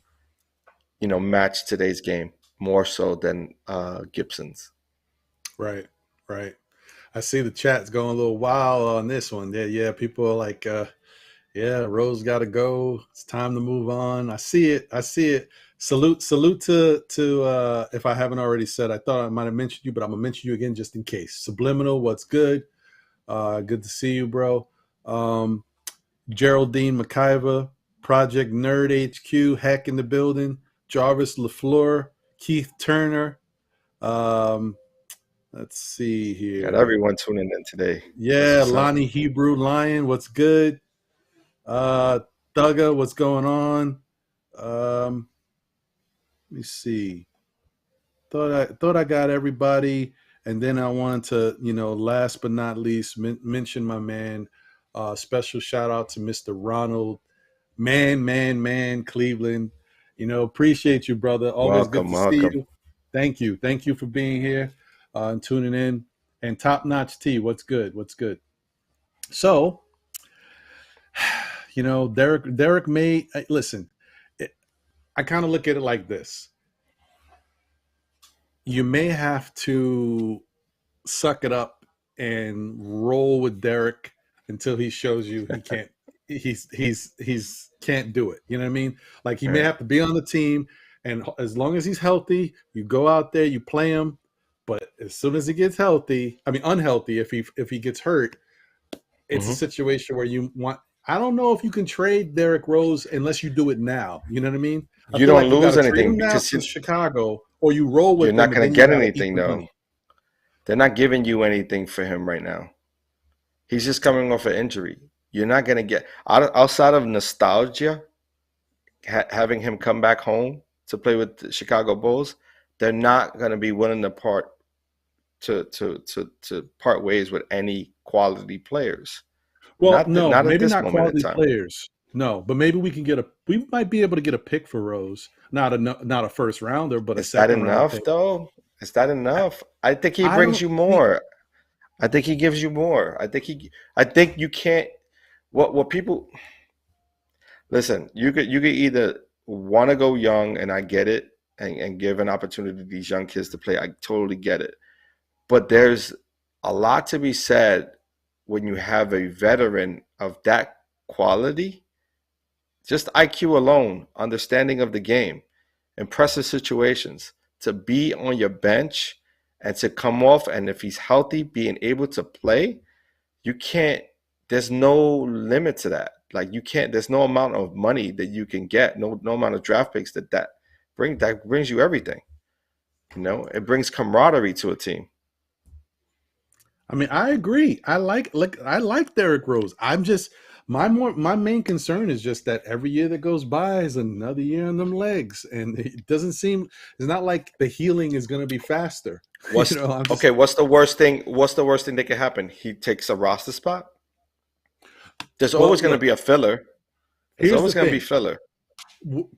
match today's game more so than Gibson's. Right. I see the chat's going a little wild on this one. Yeah. People are like, Rose got to go. It's time to move on. I see it. Salute to if I haven't already said, I thought I might have mentioned you, but I'm gonna mention you again just in case. Subliminal, what's good? Good to see you, bro. Geraldine McIver, Project Nerd HQ, Heck in the building. Jarvis LaFleur, Keith Turner. Let's see here. Got everyone tuning in today. Yeah, Lonnie Hebrew Lion, what's good? Thugga, what's going on? Let me see. Thought I got everybody, and then I wanted to, last but not least, mention my man. Special shout out to Mr. Ronald, man, Cleveland. Appreciate you, brother. Always good to see you. Thank you for being here and tuning in. And Top Notch T, what's good? So, Derrick may listen. I kind of look at it like this. You may have to suck it up and roll with Derrick until he shows you he can't. He's can't do it. You know what I mean? Like he may have to be on the team, and as long as he's healthy, you go out there, you play him. But as soon as he gets unhealthy, if he gets hurt, it's a situation where you want. I don't know if you can trade Derrick Rose unless you do it now. You know what I mean? You don't lose anything because in Chicago, or you roll with. You're not going to get anything though. Money. They're not giving you anything for him right now. He's just coming off an injury. You're not going to get outside of nostalgia. Having him come back home to play with the Chicago Bulls, they're not going to be willing to part ways with any quality players. Well, maybe not quality players. No, but maybe we might be able to get a pick for Rose. Not a first rounder, but a second round. Is that enough though? Is that enough? I think he brings you more. I think he gives you more. I think you can't. What people listen? You could either want to go young, and I get it, and give an opportunity to these young kids to play. I totally get it. But there's a lot to be said when you have a veteran of that quality, just IQ alone, understanding of the game, impressive situations, to be on your bench and to come off, and if he's healthy, being able to play, you can't, there's no limit to that. Like you can't, there's no amount of money that you can get, no amount of draft picks that brings you everything. You know, it brings camaraderie to a team. I mean, I agree. I like Derrick Rose. I'm just my main concern is just that every year that goes by is another year on them legs, and it doesn't seem. It's not like the healing is going to be faster. What's the worst thing? What's the worst thing that can happen? He takes a roster spot. There's always going to be a filler. There's always going to be filler.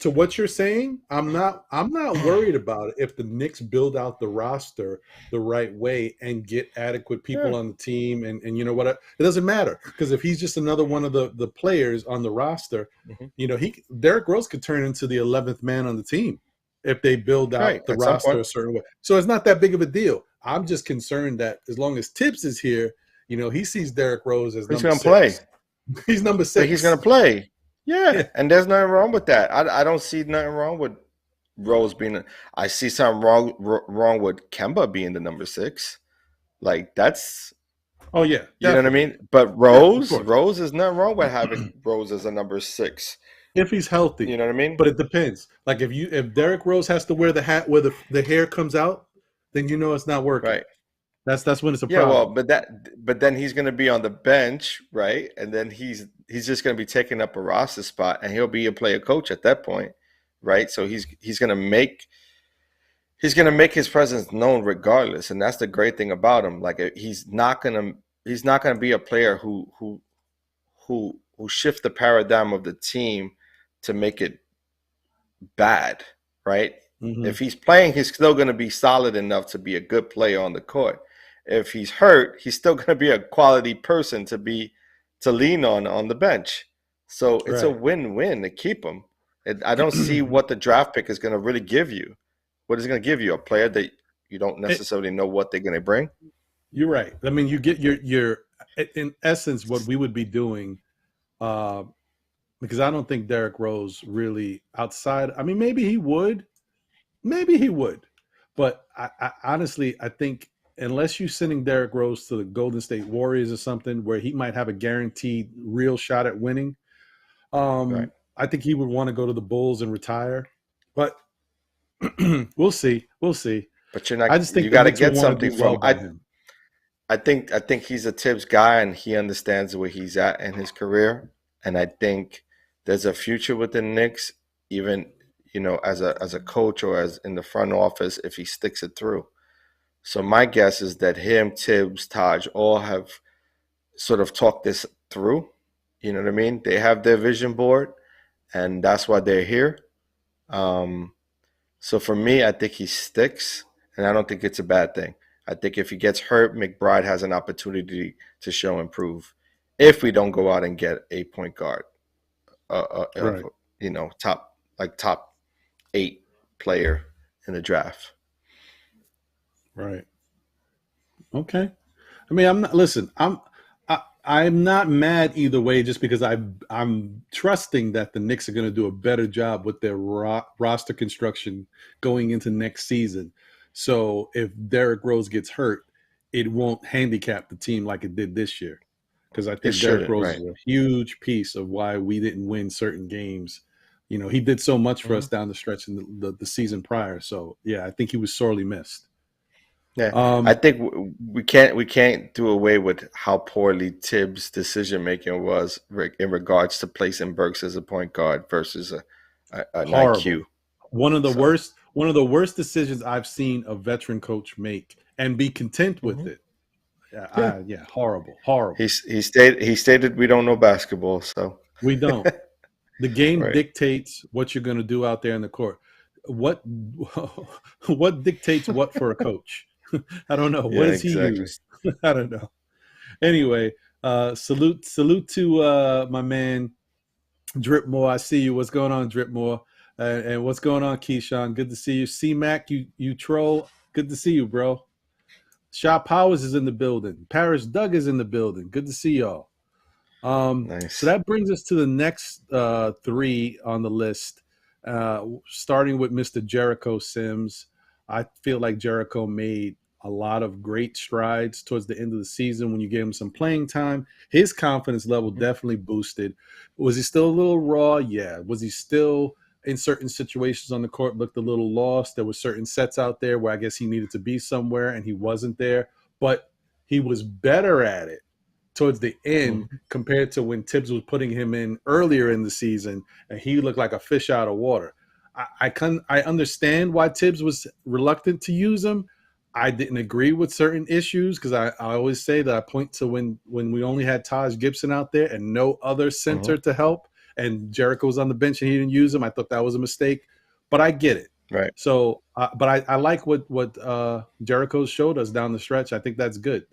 To what you're saying, I'm not worried about it if the Knicks build out the roster the right way and get adequate people on the team, and you know what, it doesn't matter, because if he's just another one of the players on the roster, you know, Derrick Rose could turn into the 11th man on the team if they build out the roster a certain way. So it's not that big of a deal. I'm just concerned that as long as Tibbs is here, you know, he sees Derrick Rose as he's going to play. He's number 6. But he's going to play. Yeah, and there's nothing wrong with that. I don't see nothing wrong with Rose being. I see something wrong with Kemba being the number 6. Like that's. Oh yeah, you know what I mean. But Rose is nothing wrong with having Rose as a number 6 if he's healthy. You know what I mean. But it depends. Like if Derrick Rose has to wear the hat where the hair comes out, then you know it's not working. Right. That's when it's a problem. Yeah, well, but then he's going to be on the bench, right? And then he's just going to be taking up a roster spot, and he'll be a player coach at that point, right? So he's going to make his presence known regardless, and that's the great thing about him. Like he's not going to be a player who shift the paradigm of the team to make it bad, right? Mm-hmm. If he's playing, he's still going to be solid enough to be a good player on the court. If he's hurt, he's still going to be a quality person to lean on the bench. So it's a win-win to keep him. I don't see what the draft pick is going to really give you. What is it going to give you? A player that you don't necessarily know what they're going to bring? You're right. I mean, you get your in essence what we would be doing, because I don't think Derrick Rose really outside. I mean, maybe he would, but I honestly I think, unless you're sending Derrick Rose to the Golden State Warriors or something where he might have a guaranteed real shot at winning, I think he would want to go to the Bulls and retire. But we'll see. But you're not. I just think you got to get something from him. I think he's a Tibbs guy, and he understands where he's at in his career. And I think there's a future with the Knicks, even as a coach or as in the front office, if he sticks it through. So my guess is that him, Tibbs, Taj all have sort of talked this through. You know what I mean? They have their vision board, and that's why they're here. So for me, I think he sticks, and I don't think it's a bad thing. I think if he gets hurt, McBride has an opportunity to show and prove if we don't go out and get a point guard, top 8 player in the draft. Right. Okay. I mean, I'm not mad either way, just because I'm trusting that the Knicks are going to do a better job with their roster construction going into next season. So if Derrick Rose gets hurt, it won't handicap the team like it did this year, because I think Derrick Rose is a huge piece of why we didn't win certain games. You know, he did so much for us down the stretch in the season prior. So yeah, I think he was sorely missed. Yeah, I think we can't do away with how poorly Tibbs' decision making was in regards to placing Burks as a point guard versus an IQ. One of the worst decisions I've seen a veteran coach make, and be content with it. Yeah, horrible. He stated we don't know basketball, so we don't. The game dictates what you're going to do out there in the court. What dictates what for a coach? I don't know. What does he use? I don't know. Anyway, salute to my man Dripmore. I see you. What's going on, Dripmore? And what's going on, Keyshawn? Good to see you. C-Mac, you troll. Good to see you, bro. Shaw Powers is in the building. Paris Doug is in the building. Good to see y'all. Nice. So that brings us to the next three on the list, starting with Mr. Jericho Sims. I feel like Jericho made a lot of great strides towards the end of the season when you gave him some playing time. His confidence level definitely boosted. Was he still a little raw? Yeah. Was he still in certain situations on the court looked a little lost? There were certain sets out there where I guess he needed to be somewhere and he wasn't there, but he was better at it towards the end compared to when Tibbs was putting him in earlier in the season, and he looked like a fish out of water. I understand why Tibbs was reluctant to use him. I didn't agree with certain issues because I always say that I point to when we only had Taj Gibson out there and no other center to help, and Jericho was on the bench and he didn't use him. I thought that was a mistake, but I get it. Right. So, but I like what Jericho showed us down the stretch. I think that's good.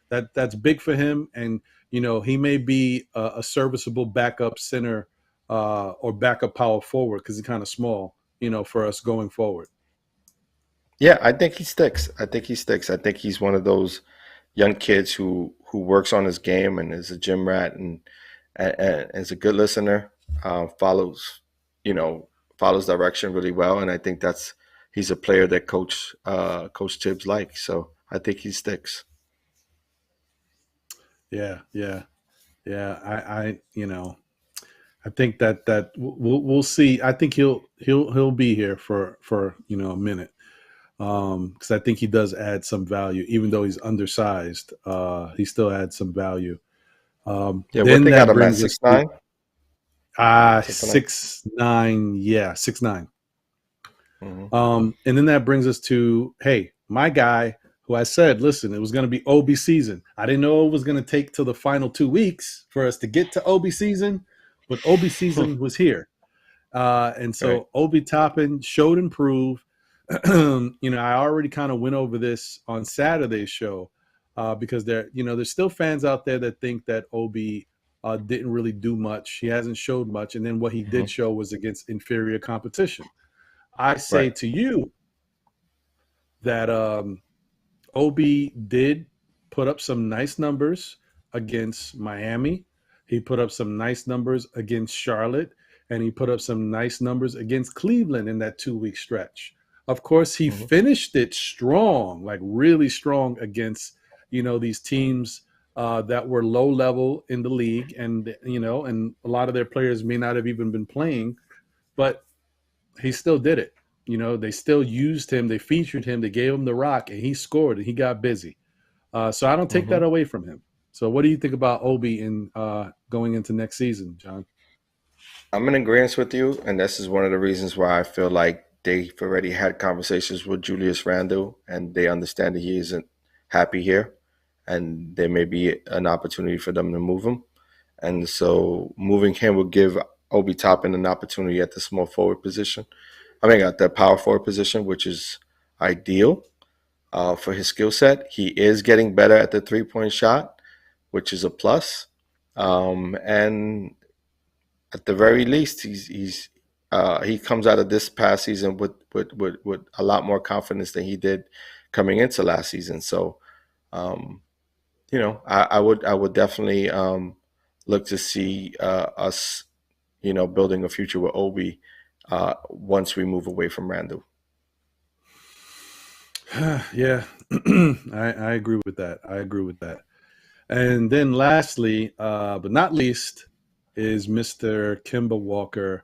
That's big for him, and he may be a serviceable backup center or backup power forward because he's kind of small, for us going forward. Yeah, I think he sticks. I think he's one of those young kids who works on his game and is a gym rat and is a good listener. Follows direction really well, and I think he's a player that Coach Tibbs likes. So I think he sticks. Yeah. I think that we'll see. I think he'll be here for a minute. Because I think he does add some value, even though he's undersized. He still adds some value. What they got him at 6'9"? 6'9". Yeah, 6'9". And then that brings us to, hey, my guy who I said, listen, it was going to be OB season. I didn't know it was going to take till the final 2 weeks for us to get to OB season, but OB season was here. And so right. Obi Toppin showed improve. I already kind of went over this on Saturday's show because there's still fans out there that think that Obi didn't really do much. He hasn't showed much. And then what he did show was against inferior competition. I say to you that Obi did put up some nice numbers against Miami. He put up some nice numbers against Charlotte, and he put up some nice numbers against Cleveland in that 2-week stretch. Of course, he finished it strong, like really strong against, these teams that were low level in the league. And, and a lot of their players may not have even been playing, but he still did it. They still used him. They featured him. They gave him the rock, and he scored, and he got busy. So I don't take that away from him. So what do you think about Obi in going into next season, John? I'm in agreement with you, and this is one of the reasons why I feel like they've already had conversations with Julius Randle, and they understand that he isn't happy here, and there may be an opportunity for them to move him. And so moving him will give Obi Toppin an opportunity at the small forward position. At the power forward position, which is ideal for his skill set. He is getting better at the 3-point shot, which is a plus. And at the very least, he comes out of this past season with a lot more confidence than he did coming into last season. So, I would definitely look to see us, building a future with Obi once we move away from Randle. Yeah, I agree with that. And then lastly, but not least, is Mr. Kemba Walker.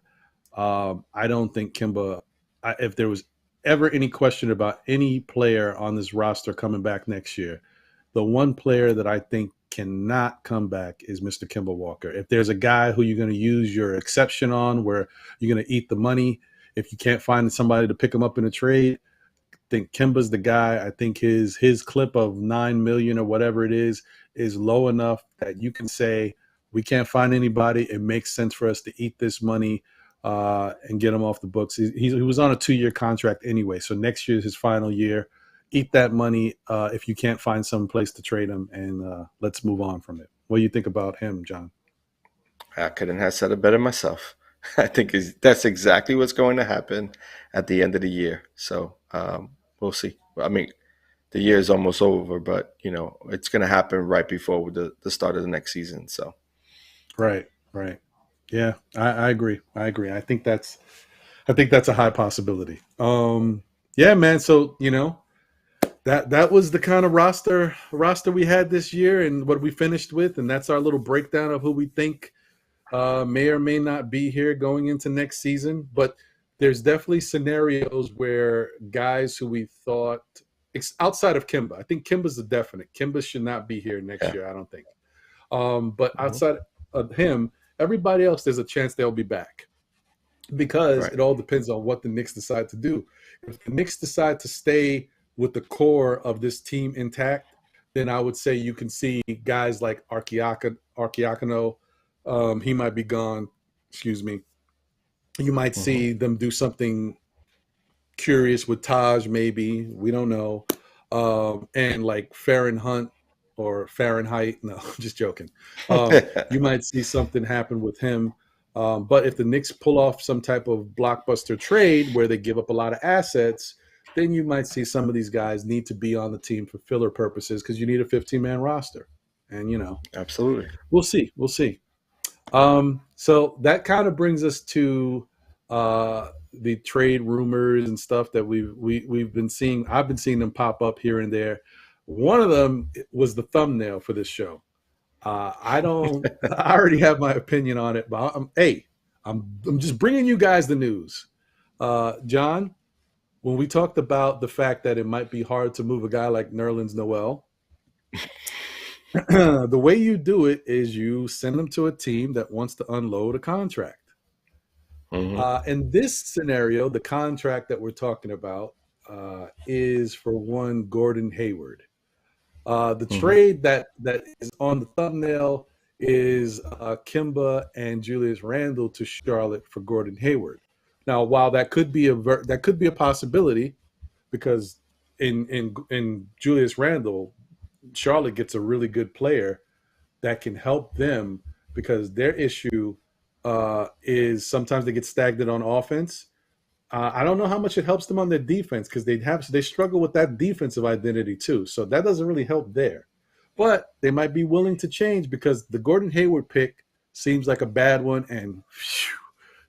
I don't think Kemba, if there was ever any question about any player on this roster coming back next year, the one player that I think cannot come back is Mr. Kemba Walker. If there's a guy who you're going to use your exception on, where you're going to eat the money, if you can't find somebody to pick him up in a trade, I think Kemba's the guy. I think his clip of $9 million or whatever it is low enough that you can say, we can't find anybody. It makes sense for us to eat this money and get him off the books. He was on a 2-year contract anyway, so next year is his final year. Eat that money if you can't find some place to trade him, and let's move on from it. What do you think about him, John? I couldn't have said it better myself. I think that's exactly what's going to happen at the end of the year. So we'll see. I mean, the year is almost over, but it's going to happen right before the start of the next season. So, right. Yeah, I agree. I think that's a high possibility. Yeah, man. So that was the kind of roster we had this year, and what we finished with, and that's our little breakdown of who we think may or may not be here going into next season. But there's definitely scenarios where guys who we thought outside of Kimba, I think Kimba's a definite. Kimba should not be here next year, I don't think. But outside of him, everybody else, there's a chance they'll be back, because it all depends on what the Knicks decide to do. If the Knicks decide to stay with the core of this team intact, then I would say you can see guys like Arcidiacono. He might be gone. Excuse me. You might see them do something curious with Taj, maybe. We don't know. And like Farron Hunt or Fahrenheit. No, just joking. You might see something happen with him. But if the Knicks pull off some type of blockbuster trade where they give up a lot of assets, then you might see some of these guys need to be on the team for filler purposes, because you need a 15-man roster. And, absolutely. We'll see. So that kind of brings us to the trade rumors and stuff that we've been seeing. I've been seeing them pop up here and there. One of them was the thumbnail for this show. I already have my opinion on it, but I'm just bringing you guys the news. John, when we talked about the fact that it might be hard to move a guy like Nerlens Noel, the way you do it is you send him to a team that wants to unload a contract. In this scenario, the contract that we're talking about is for one Gordon Hayward. The trade that is on the thumbnail is Kimba and Julius Randle to Charlotte for Gordon Hayward. Now, while that could be a possibility, because in Julius Randle, Charlotte gets a really good player that can help them, because their issue is sometimes they get stagnant on offense. I don't know how much it helps them on their defense, because they struggle with that defensive identity too. So that doesn't really help there. But they might be willing to change, because the Gordon Hayward pick seems like a bad one, and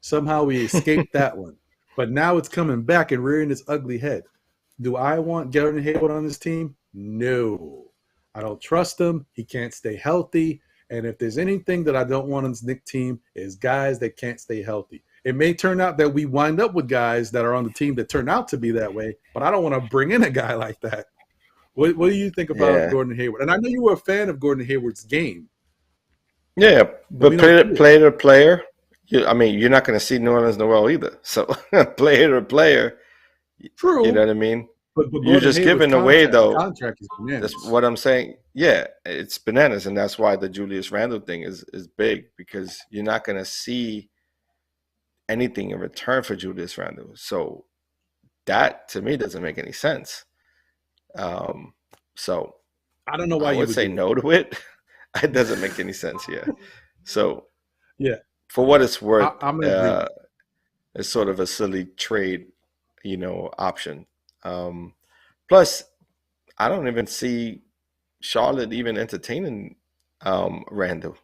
somehow we escaped that one. But now it's coming back and rearing its ugly head. Do I want Gordon Hayward on this team? No. I don't trust him. He can't stay healthy. And if there's anything that I don't want on this Knicks team, is guys that can't stay healthy. It may turn out that we wind up with guys that are on the team that turn out to be that way, but I don't want to bring in a guy like that. What do you think about Gordon Hayward? And I know you were a fan of Gordon Hayward's game. Yeah, but player to player, you're not going to see Nerlens Noel either. So player to player, true. You know what I mean? But you're just giving away, though. Contract is bananas. That's what I'm saying. Yeah, it's bananas, and that's why the Julius Randle thing is big, because you're not going to see anything in return for Julius Randle. So that, to me, doesn't make any sense. So I don't know why I you would say no to it. It doesn't make any sense. Yeah. So for what it's worth, it's sort of a silly trade, option. Plus, I don't even see Charlotte even entertaining Randle.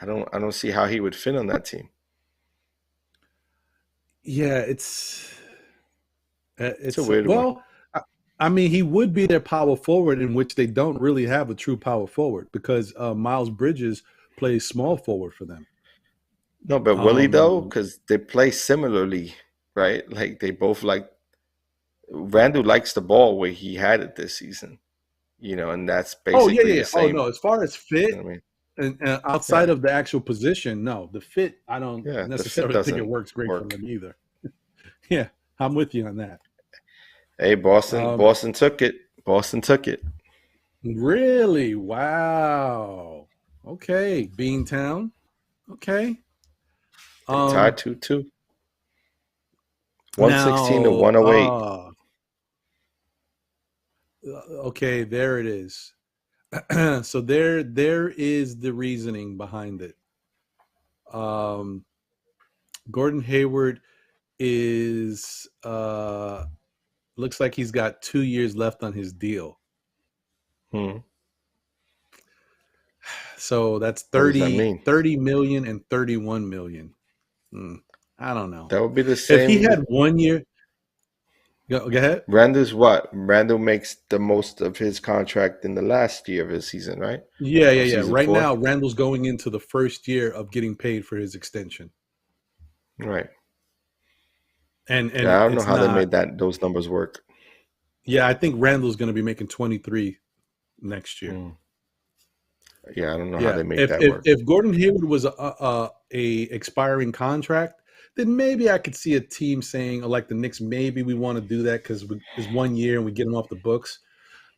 I don't see how he would fit on that team. Yeah, it's a weird one. I mean, he would be their power forward, in which they don't really have a true power forward, because Miles Bridges plays small forward for them. No, but will he though? Because they play similarly, right? Like they both Randle likes the ball where he had it this season, and that's basically the same. Oh no, as far as fit, and outside of the actual position, no, the fit, I don't necessarily think it works great for them either. Yeah, I'm with you on that. Hey, Boston took it. Boston took it. Really? Wow. Okay, Beantown. Okay. Tied 2-2. 116 to 108. Okay, there it is. So there is the reasoning behind it. Gordon Hayward is looks like he's got 2 years left on his deal. So that's 30 million and 31 million. I don't know. That would be the same. If he had 1 year. Go ahead. Randle's what? Randle makes the most of his contract in the last year of his season, right? Yeah. Right now, Randle's going into the first year of getting paid for his extension. Right. And I don't know how they made those numbers work. Yeah, I think Randle's going to be making 23 next year. Yeah, I don't know how they made that work. If Gordon Hayward was a expiring contract, then maybe I could see a team saying, like the Knicks, maybe we want to do that because it's 1 year and we get him off the books.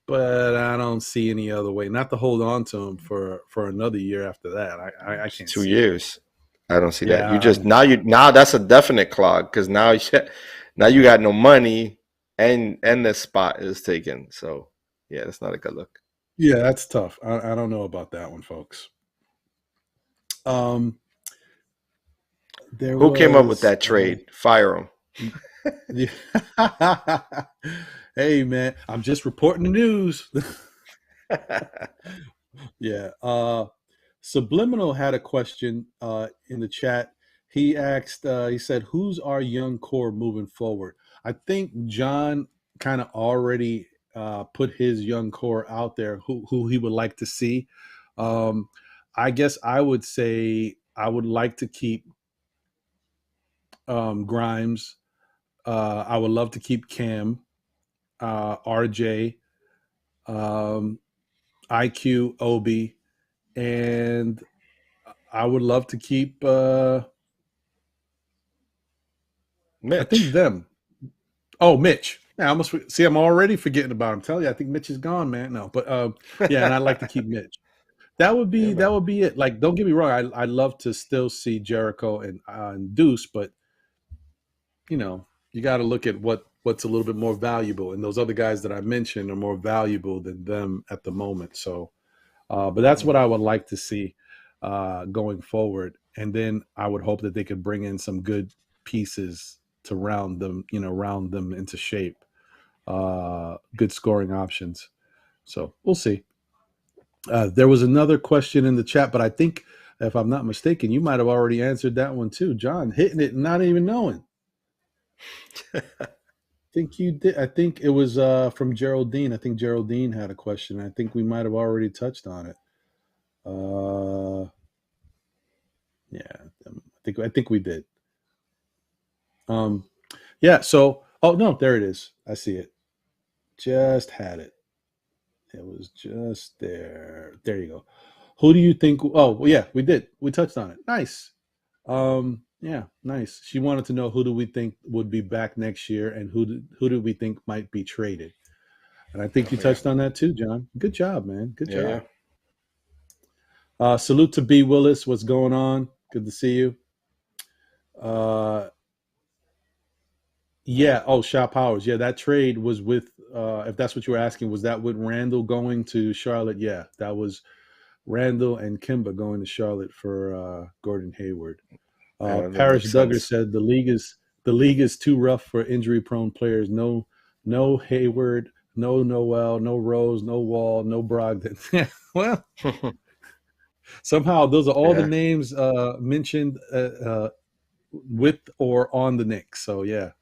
But I don't see any other way. Not to hold on to him for another year after that. I can't. 2 years. I don't see that. You just now that's a definite clog because now you got no money and the spot is taken. So yeah, that's not a good look. Yeah, that's tough. I don't know about that one, folks. Who came up with that trade? Fire him. Hey, man, I'm just reporting the news. Yeah. Subliminal had a question in the chat. He asked, he said, who's our young core moving forward? I think John kind of already put his young core out there, who he would like to see. I guess I would say I would like to keep Grimes. I would love to keep Cam, RJ, IQ, Obi, and I would love to keep Mitch. I think them. Oh, Mitch. Yeah, I almost see. I'm already forgetting about him. Tell you, I think Mitch is gone, man. No, but yeah, and I'd like to keep Mitch. That would be it. Like, don't get me wrong. I'd love to still see Jericho and Deuce, but you know, you got to look at what's a little bit more valuable, and those other guys that I mentioned are more valuable than them at the moment. So, but that's what I would like to see going forward, and then I would hope that they could bring in some good pieces to round them into shape. Good scoring options. So we'll see. There was another question in the chat, but I think, if I'm not mistaken, you might have already answered that one too, John. Hitting it and not even knowing. I think you did. I think it was from Geraldine. I think Geraldine had a question. I think we might have already touched on it. Yeah, I think we did. Yeah. So, oh no, there it is. I see it. Just had it. It was just there. There you go. Who do you think? Oh, well, yeah, we did. We touched on it. Nice. Yeah, nice. She wanted to know, who do we think would be back next year, and who do we think might be traded? And I think you touched on that too, John. Good job, man. Good job. Salute to B. Willis. What's going on? Good to see you. Yeah. Oh, Shop Powers. Yeah, that trade was with, if that's what you were asking, was that with Randle going to Charlotte? Yeah, that was Randle and Kimba going to Charlotte for Gordon Hayward. Parrish Duggar said the league is too rough for injury-prone players. No Hayward, no Noel, no Rose, no Wall, no Brogdon. Well, somehow those are all the names mentioned with or on the Knicks. So yeah.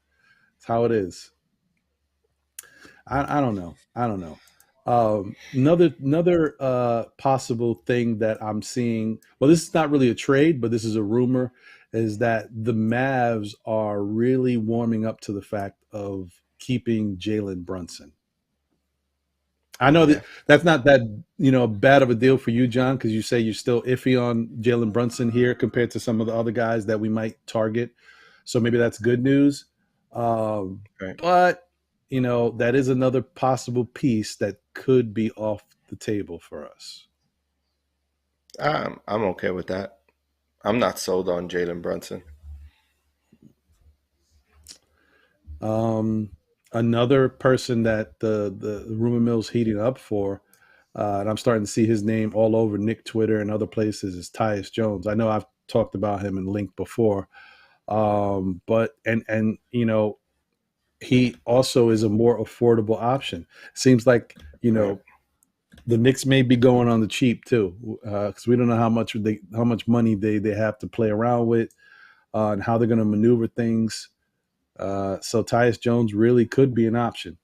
How it is. I don't know. Another possible thing that I'm seeing, well, this is not really a trade, but this is a rumor, is that the Mavs are really warming up to the fact of keeping Jalen Brunson. I know that's not that bad of a deal for you, John, because you say you're still iffy on Jalen Brunson here compared to some of the other guys that we might target. So maybe that's good news. But that is another possible piece that could be off the table for us. I'm okay with that. I'm not sold on Jalen Brunson. Another person that the rumor mill's heating up for, and I'm starting to see his name all over Knick Twitter and other places, is Tyus Jones. I know I've talked about him and linked before. But you know, he also is a more affordable option. Seems like, you know, the Knicks may be going on the cheap too, because we don't know how much money they have to play around with, and how they're going to maneuver things. So Tyus Jones really could be an option.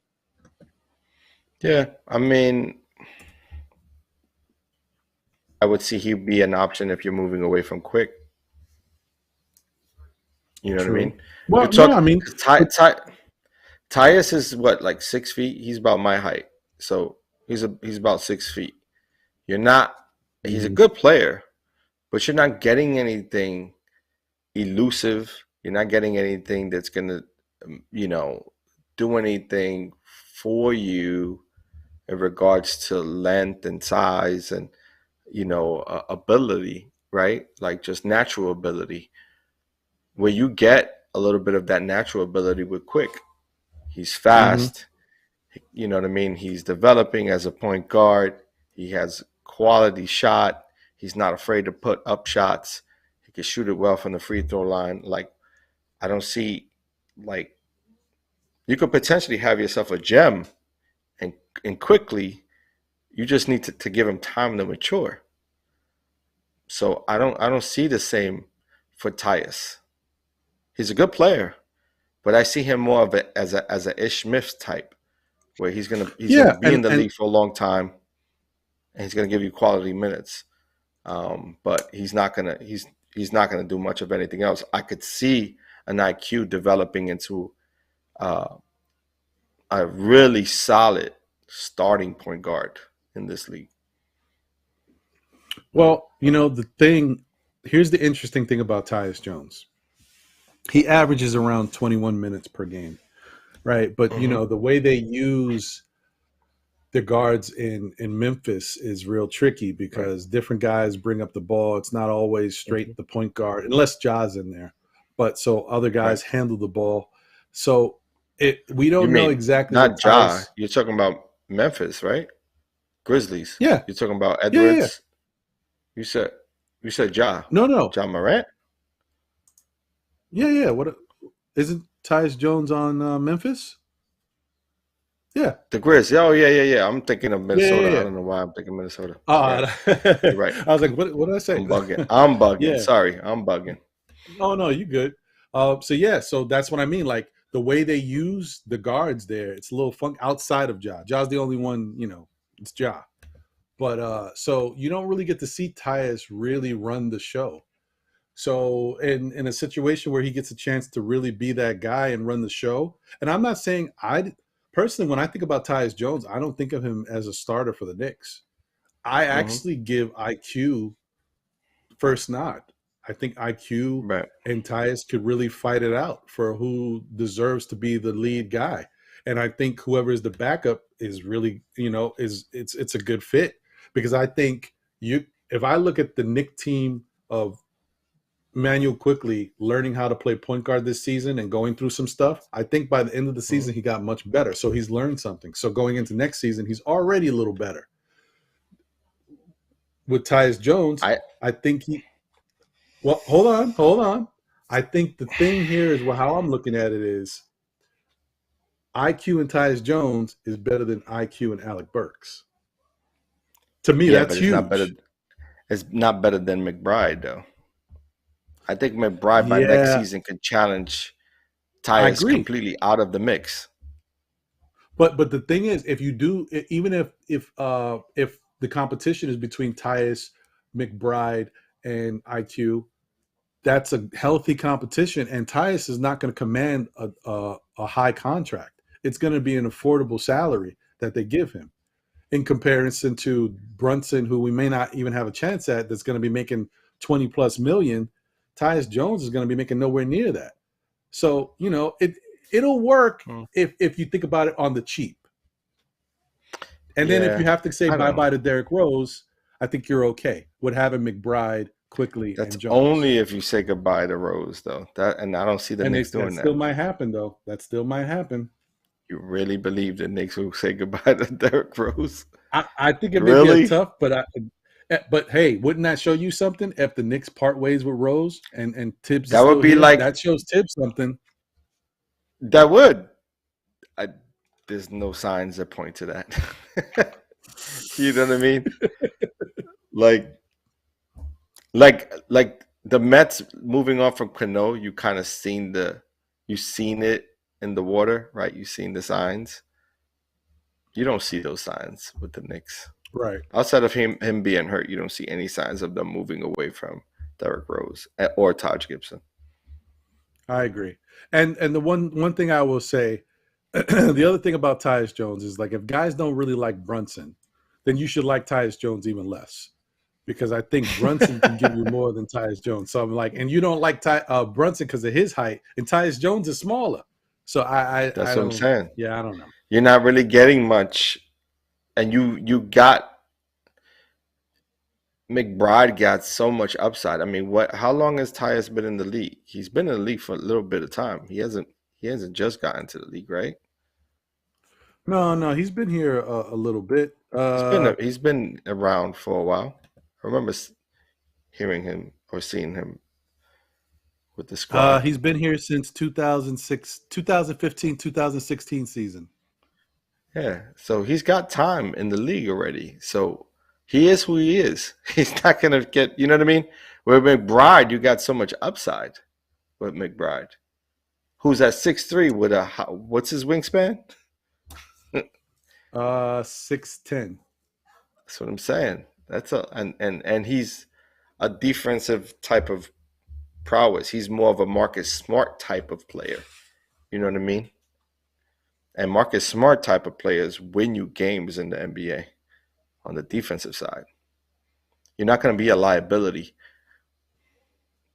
Yeah, I mean, I would see he'd be an option if you're moving away from Quick. You know what I mean? Well, no, I mean, Tyus is what, like 6 feet? He's about my height, so he's about 6 feet. You're not. He's a good player, but you're not getting anything elusive. You're not getting anything that's gonna, you know, do anything for you in regards to length and size and, you know, ability, right? Like just natural ability, where you get a little bit of that natural ability with Quick. He's fast. You know what I mean? He's developing as a point guard. He has quality shot. He's not afraid to put up shots. He can shoot it well from the free throw line. Like, I don't see, like, you could potentially have yourself a gem, and quickly, you just need to give him time to mature. So I don't see the same for Tyus. He's a good player, but I see him more of as a Ish Smith type, where he's gonna be in the league for a long time, and he's gonna give you quality minutes. But he's not gonna do much of anything else. I could see an IQ developing into a really solid starting point guard in this league. Well, you know, here's the interesting thing about Tyus Jones. He averages around 21 minutes per game, right? But, you know, the way they use the guards in Memphis is real tricky because different guys bring up the ball. It's not always straight the point guard, unless Ja's in there. But so other guys handle the ball. So we don't know exactly. Not Ja. You're talking about Memphis, right? Grizzlies. Yeah. You're talking about Edwards. Yeah. You said Ja. No. Ja Morant. Yeah. What isn't Tyus Jones on Memphis? Yeah. The Grizz. Oh, yeah. I'm thinking of Minnesota. Yeah. I don't know why I'm thinking Minnesota. You're right. I was like, what did I say? I'm bugging. Yeah. Sorry, I'm bugging. Oh, no, you good. So that's what I mean. Like, the way they use the guards there, it's a little funk outside of Ja. Ja's the only one, you know, it's Ja. But so you don't really get to see Tyus really run the show. So in a situation where he gets a chance to really be that guy and run the show, and I'm not saying personally, when I think about Tyus Jones, I don't think of him as a starter for the Knicks. I actually give IQ first nod. I think IQ and Tyus could really fight it out for who deserves to be the lead guy. And I think whoever is the backup is really, you know, it's a good fit, because I think if I look at the Knick team of Emmanuel quickly learning how to play point guard this season and going through some stuff, I think by the end of the season he got much better. So he's learned something. So going into next season, he's already a little better. With Tyus Jones, I think well, hold on. I think the thing here is how I'm looking at it is IQ and Tyus Jones is better than IQ and Alec Burks. To me, that's huge. It's not better than McBride, though. I think McBride by next season can challenge Tyus completely out of the mix. But the thing is, if you do, even if the competition is between Tyus, McBride, and IQ, that's a healthy competition, and Tyus is not going to command a high contract. It's going to be an affordable salary that they give him, in comparison to Brunson, who we may not even have a chance at, that's going to be making $20+ million. Tyus Jones is going to be making nowhere near that. So, you know, it'll work if you think about it on the cheap. And then if you have to say bye-bye to Derrick Rose, I think you're okay with having McBride quickly. That's and Jones. Only if you say goodbye to Rose, though. And I don't see the Knicks doing that. That still might happen, though. That still might happen. You really believe the Knicks will say goodbye to Derrick Rose? I think it may be tough, but But hey, wouldn't that show you something if the Knicks part ways with Rose and Tibbs? That would be here? like that shows Tibbs something. That would. There's no signs that point to that. You know what I mean? like the Mets moving on from Cano, you kind of seen it in the water, right? You've seen the signs. You don't see those signs with the Knicks. Right. Outside of him being hurt, you don't see any signs of them moving away from Derrick Rose or Taj Gibson. I agree. And the one thing I will say, the other thing about Tyus Jones is like if guys don't really like Brunson, then you should like Tyus Jones even less. Because I think Brunson can give you more than Tyus Jones. So I'm like, and you don't like Brunson because of his height, and Tyus Jones is smaller. So that's what I'm saying. Yeah, I don't know. You're not really getting much, and you got McBride got so much upside. I mean, how long has Tyus been in the league? He's been in the league for a little bit of time. He hasn't just gotten to the league, right? No, he's been here a little bit. He's been around for a while. I remember hearing him or seeing him with the squad. He's been here since 2015, 2016 season. Yeah, so he's got time in the league already. So he is who he is. He's not going to get, you know what I mean? With McBride, you got so much upside with McBride, who's at 6'3" with what's his wingspan? 6'10". That's what I'm saying. And he's a defensive type of prowess. He's more of a Marcus Smart type of player. You know what I mean? And Marcus Smart type of players win you games in the NBA on the defensive side. You're not going to be a liability.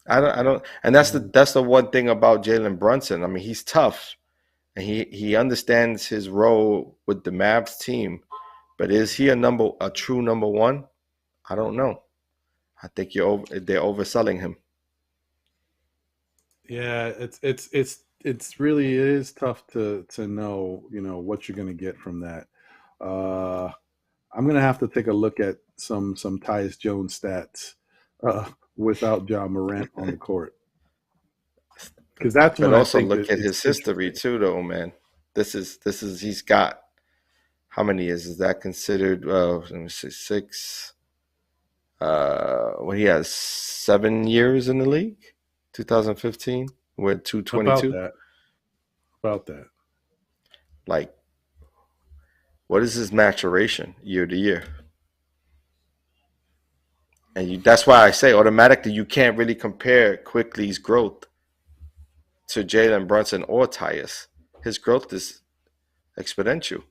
I don't. And that's the one thing about Jalen Brunson. I mean, he's tough, and he understands his role with the Mavs team. But is he a true number one? I don't know. I think they're overselling him. Yeah, it's really it is tough to know, what you're going to get from that. I'm going to have to take a look at some Tyus Jones stats without Ja Morant on the court. Because that's when also look at his history too, though, man. This is he's got how many years is that considered? Let me see, 6. He has 7 years in the league. 2015 with 222. About that. Like, what is his maturation year to year? And that's why I say automatically you can't really compare Quickly's growth to Jalen Brunson or Tyus. His growth is exponential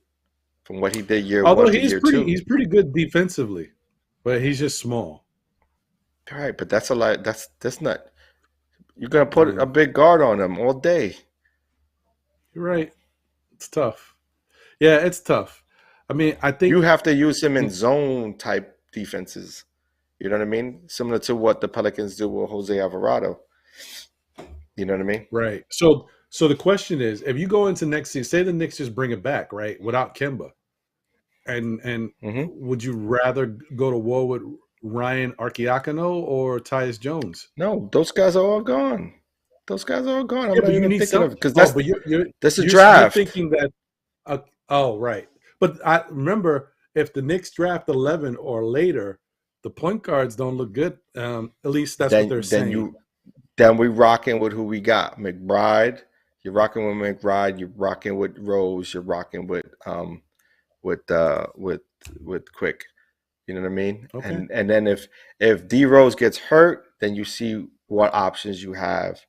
from what he did year one to year 2. He's pretty good defensively, but he's just small. All right, but that's a lot. That's not. You're gonna put a big guard on him all day. You're right. It's tough. Yeah, it's tough. I mean, I think you have to use him in zone type defenses. You know what I mean? Similar to what the Pelicans do with Jose Alvarado. You know what I mean? Right. So the question is, if you go into next season, say the Knicks just bring it back, right, without Kemba, and would you rather go to war with Ryan Arcidiacono or Tyus Jones? No, those guys are all gone. I'm not even thinking of it because that's a draft. You're thinking that. Right. But I remember if the Knicks draft 11 or later, the point guards don't look good. At least that's what they're saying. Then we rocking with who we got. McBride. You're rocking with McBride. You're rocking with Rose. You're rocking with Quick. You know what I mean? Okay. And then if D Rose gets hurt, then you see what options you have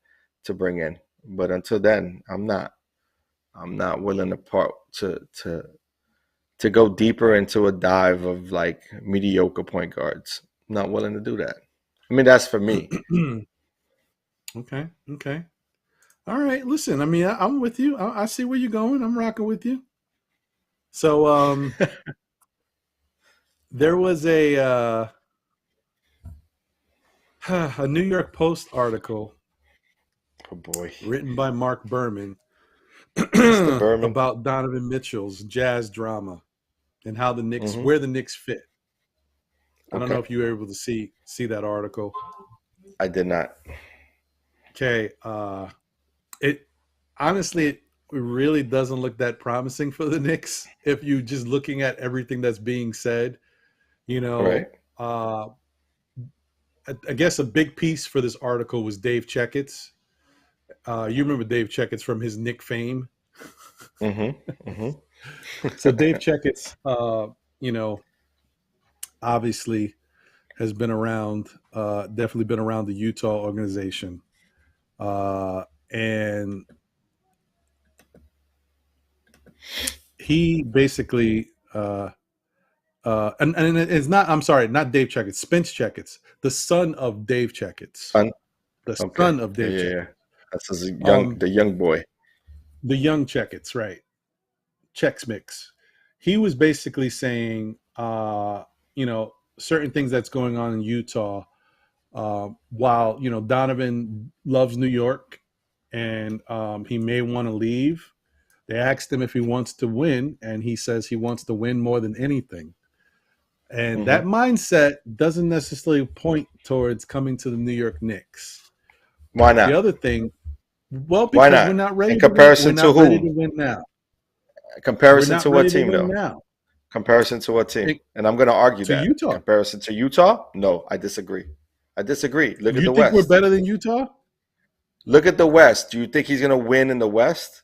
to bring in. But until then, I'm not willing to go deeper into a dive of like mediocre point guards. I'm not willing to do that. I mean, that's for me. Okay. All right. Listen, I mean, I'm with you. I see where you're going. I'm rocking with you. So, there was a New York Post article written by Mark Berman about Donovan Mitchell's Jazz drama and how the Knicks, where the Knicks fit. I don't know if you were able to see that article. I did not. Okay. It honestly really doesn't look that promising for the Knicks if you just looking at everything that's being said. You know, right. I guess a big piece for this article was Dave Checketts. You remember Dave Checketts from his Knick fame. Mm-hmm. Mm-hmm. So Dave Checketts, you know, obviously has been around, definitely been around the Utah organization. And he basically, and it's not, I'm sorry, not Dave Checketts, Spence Checketts, the son of Dave Checketts. Son of Dave Checketts. Yeah. That's the young boy. The young Checketts, right. Chex Mix. He was basically saying, you know, certain things that's going on in Utah, while, you know, Donovan loves New York and he may want to leave. They asked him if he wants to win, and he says he wants to win more than anything. And that mindset doesn't necessarily point towards coming to the New York Knicks. Why not? The other thing, well, because we're not ready. In comparison to who? Ready to win now. Comparison to what team, though? Now. Comparison to what team? And I'm going to argue that. Utah. Comparison to Utah? No, I disagree. Look at the West. You think we're better than Utah? Look at the West. Do you think he's going to win in the West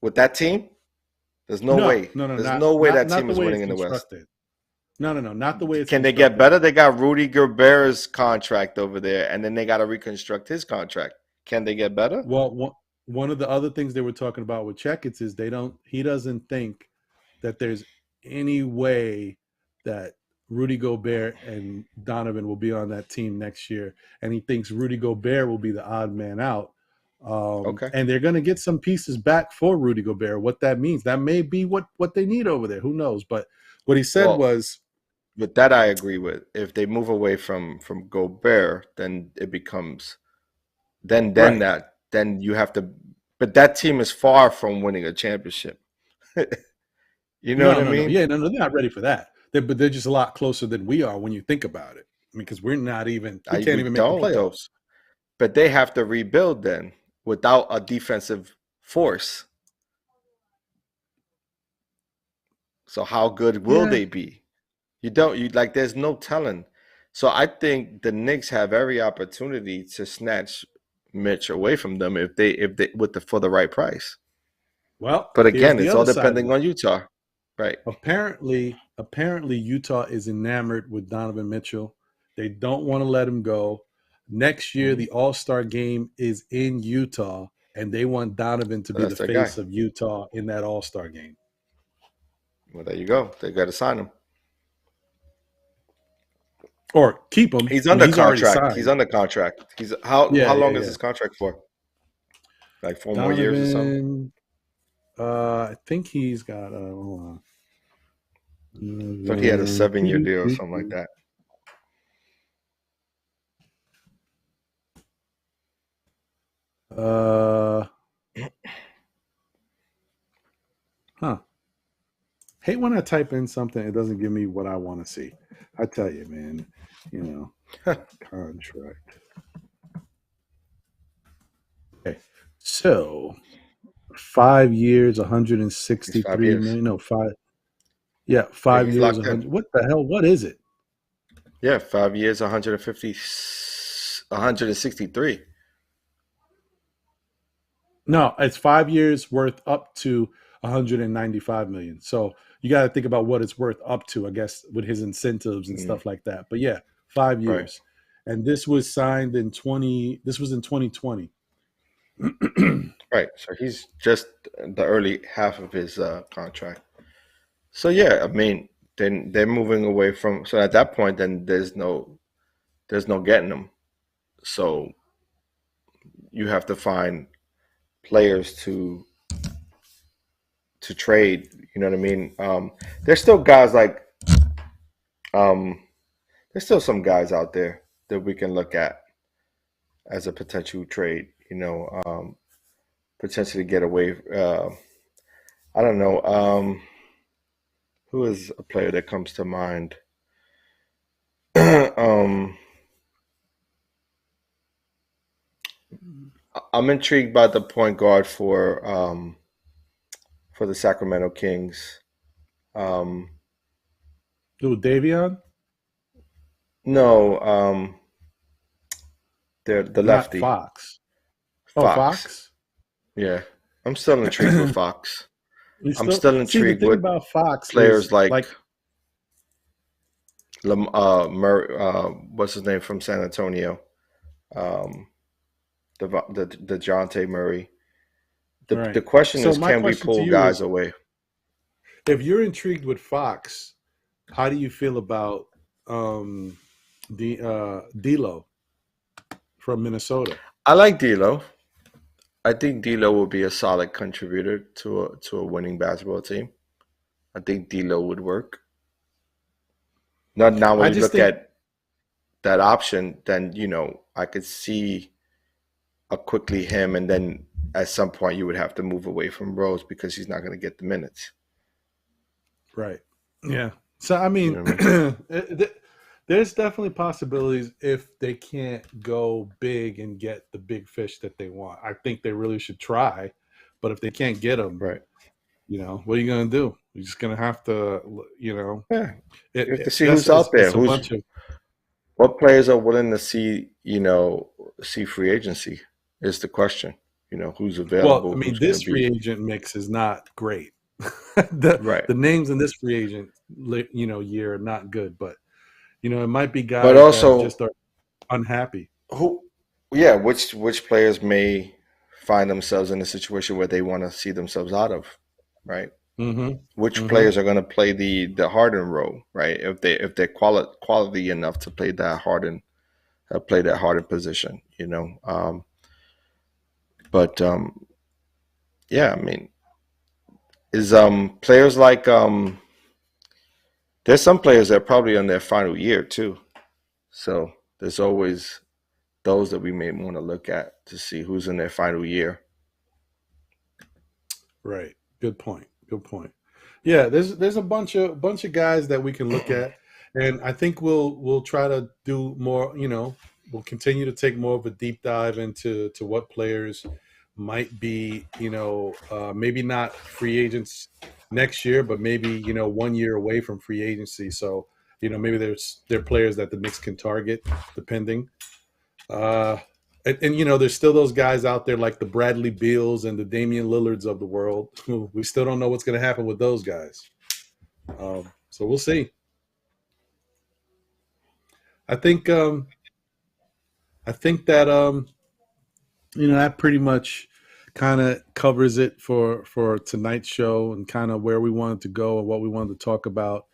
with that team? There's no way. There's no way that team is winning in the West. No, not the way it's Can they get better? They got Rudy Gobert's contract over there, and then they got to reconstruct his contract. Can they get better? Well, one of the other things they were talking about with Checketts is he doesn't think that there's any way that Rudy Gobert and Donovan will be on that team next year. And he thinks Rudy Gobert will be the odd man out. And they're going to get some pieces back for Rudy Gobert. What that means, that may be what they need over there. Who knows? But what he said was... But that I agree with. If they move away from Gobert, then it becomes... Then you have to... But that team is far from winning a championship. You know what I mean? Yeah, they're not ready for that. But they're just a lot closer than we are when you think about it. I mean, because we can't even make the playoffs. But they have to rebuild then without a defensive force. So how good will they be? There's no telling. So I think the Knicks have every opportunity to snatch Mitch away from them if they for the right price. Well, but again, it's all depending on Utah. Right. Apparently Utah is enamored with Donovan Mitchell. They don't want to let him go. Next year, the All-Star game is in Utah, and they want Donovan to be the face of Utah in that All-Star game. Well, there you go. They got to sign him. Or keep him. He's under contract. He's under contract. How long is his contract for? Like 4 more years or something? I think he's got hold on. I thought he had a 7-year deal or something like that. Hate when I type in something, it doesn't give me what I want to see. I tell you, man, contract. Okay, so 5 years, 163 million. No, 5. Yeah, 5 years, 100. What the hell? What is it? Yeah, 5 years, 163. No, it's 5 years worth up to 195 million. So you got to think about what it's worth up to, I guess, with his incentives and stuff like that. But yeah, 5 years. Right. And this was signed in 2020. Right. So he's just the early half of his contract. So yeah, I mean, then they're moving away from. So at that point, then there's no getting them. So you have to find players to trade. You know what I mean? There's still guys like. There's still some guys out there that we can look at as a potential trade. Potentially get away. I don't know. Who is a player that comes to mind? I'm intrigued by the point guard for the Sacramento Kings. Davion? No, the lefty. Not Fox. Fox. Yeah, I'm still intrigued with Fox. I'm still intrigued with about Fox players like what's his name from San Antonio, DeJounte Murray. The question is, can we pull guys away? If you're intrigued with Fox, how do you feel about D'Lo from Minnesota? I like D'Lo. I think D'Lo will be a solid contributor to a winning basketball team. I think D'Lo would work. Now when you look at that option, then I could see quickly him, and then at some point you would have to move away from Rose because he's not going to get the minutes. Right. Yeah. So I mean, there's definitely possibilities if they can't go big and get the big fish that they want. I think they really should try, but if they can't get them, right? What are you going to do? You're just going to have to, you have to see who's out there. What players are willing to see free agency is the question. Who's available. Well, I mean, this free agent mix is not great. The names in this free agent, year are not good, but it might be guys that just are unhappy. Which players may find themselves in a situation where they want to see themselves out of, right? Mm-hmm. Which players are going to play the Harden role, right? If they're quality enough to play that Harden position, But I mean, is players like there's some players that are probably on their final year too, so there's always those that we may want to look at to see who's in their final year. Right. Good point. Yeah, there's a bunch of guys that we can look at, and I think we'll try to do more. We'll continue to take more of a deep dive into what players might be, maybe not free agents next year, but maybe 1 year away from free agency. So maybe they're players that the Knicks can target, depending. And there's still those guys out there like the Bradley Beals and the Damian Lillards of the world who we still don't know what's going to happen with those guys. So we'll see. I think that that pretty much kind of covers it for tonight's show and kind of where we wanted to go and what we wanted to talk about.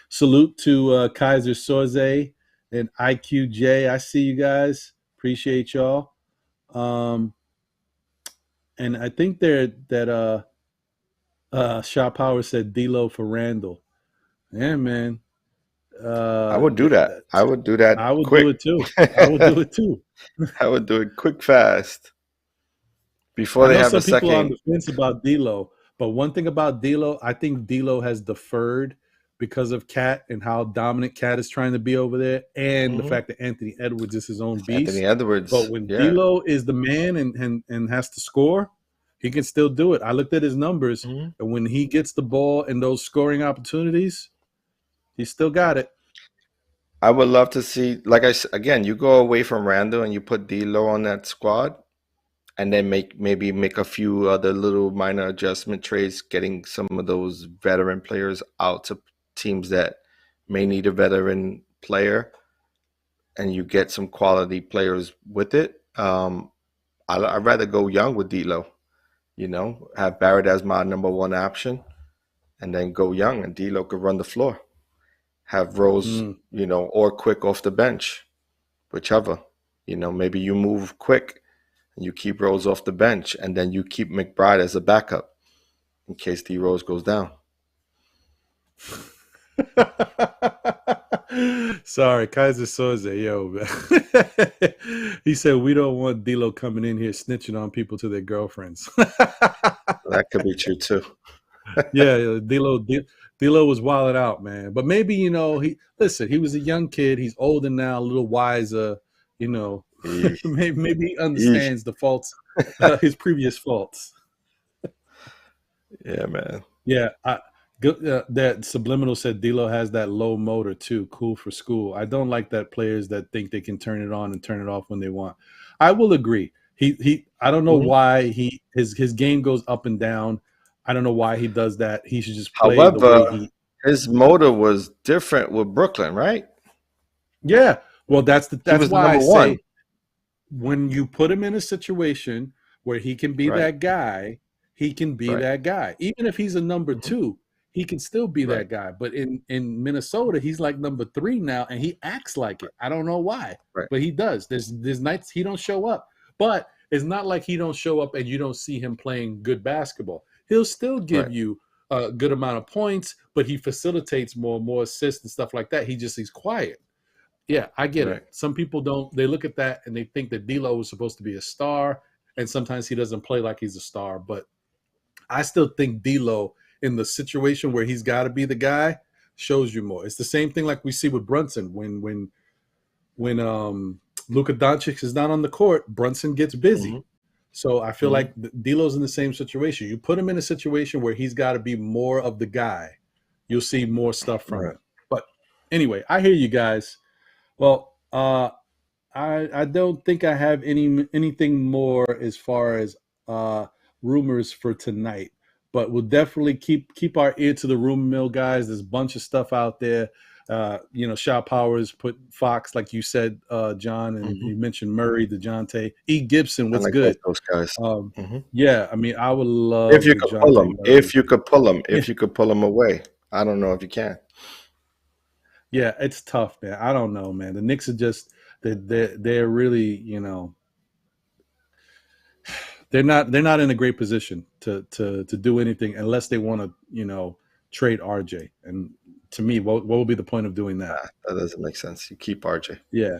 Salute to Kaiser Soze and IQJ. I see you guys. Appreciate y'all. And I think that Shaw Power said D'Lo for Randle. Yeah, man. I would do that. I would do that. I would quick. do it too. I would do it too. I would do it quick, fast. Before they have a second. People are on the fence about D'Lo, but one thing about D'Lo, I think D'Lo has deferred because of Cat and how dominant Cat is trying to be over there, and the fact that Anthony Edwards is his own beast. Anthony Edwards. But when D'Lo is the man and has to score, he can still do it. I looked at his numbers, and when he gets the ball and those scoring opportunities, he's still got it. I would love to see, like I said, again, you go away from Randle and you put D'Lo on that squad, and then maybe make a few other little minor adjustment trades, getting some of those veteran players out to teams that may need a veteran player, and you get some quality players with it. I'd rather go young with D'Lo, have Barrett as my number one option, and then go young, and D'Lo could run the floor. Have Rose, or Quick off the bench, whichever. Maybe you move Quick and you keep Rose off the bench, and then you keep McBride as a backup in case D Rose goes down. Sorry, Kaiser Soze, man. He said we don't want D'Lo coming in here snitching on people to their girlfriends. That could be true too. Yeah, D'Lo was wilding out, man. But maybe, he was a young kid. He's older now, a little wiser, maybe he understands the faults, his previous faults. Yeah, man. Yeah. That Subliminal said D'Lo has that low motor too. Cool for school. I don't like that players that think they can turn it on and turn it off when they want. I will agree. I don't know why his game goes up and down. I don't know why he does that. He should just play the way his motor was different with Brooklyn, right? Yeah. Well, that's why I say when you put him in a situation where he can be that guy, he can be that guy. Even if he's a number 2, he can still be that guy. But in Minnesota, he's like number 3 now, and he acts like it. I don't know why, but he does. There's nights he don't show up. But it's not like he don't show up and you don't see him playing good basketball. He'll still give you a good amount of points, but he facilitates more assists and stuff like that. He's quiet. Yeah, I get it. Some people don't. They look at that and they think that D'Lo was supposed to be a star, and sometimes he doesn't play like he's a star. But I still think D'Lo, in the situation where he's got to be the guy, shows you more. It's the same thing like we see with Brunson. When Luka Doncic is not on the court, Brunson gets busy. So I feel like D'Lo's in the same situation. You put him in a situation where he's got to be more of the guy, you'll see more stuff from him. But anyway, I hear you guys. Well, I don't think I have anything more as far as rumors for tonight. But we'll definitely keep our ear to the rumor mill, guys. There's a bunch of stuff out there. Shaw Powers put Fox, like you said, John, and you mentioned Murray, DeJounte, E. Gibson. What's good? Those guys. Yeah, I mean, I would love if you could pull them. If you could pull them away. I don't know if you can. Yeah, it's tough, man. I don't know, man. The Knicks are just they're really, they're not in a great position to do anything unless they want to, trade RJ. And to me, what would be the point of doing that? That doesn't make sense. You keep RJ. Yeah,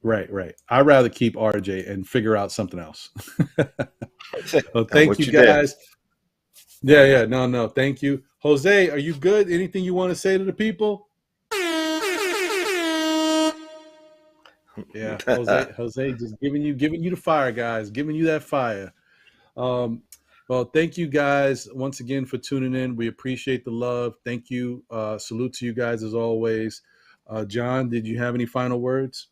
right. I'd rather keep RJ and figure out something else. Well, thank you guys. Yeah. No. Thank you. Jose, are you good? Anything you want to say to the people? Yeah, Jose just giving you the fire, guys. Giving you that fire. Well, thank you guys once again for tuning in. We appreciate the love. Thank you. Salute to you guys as always. John, did you have any final words?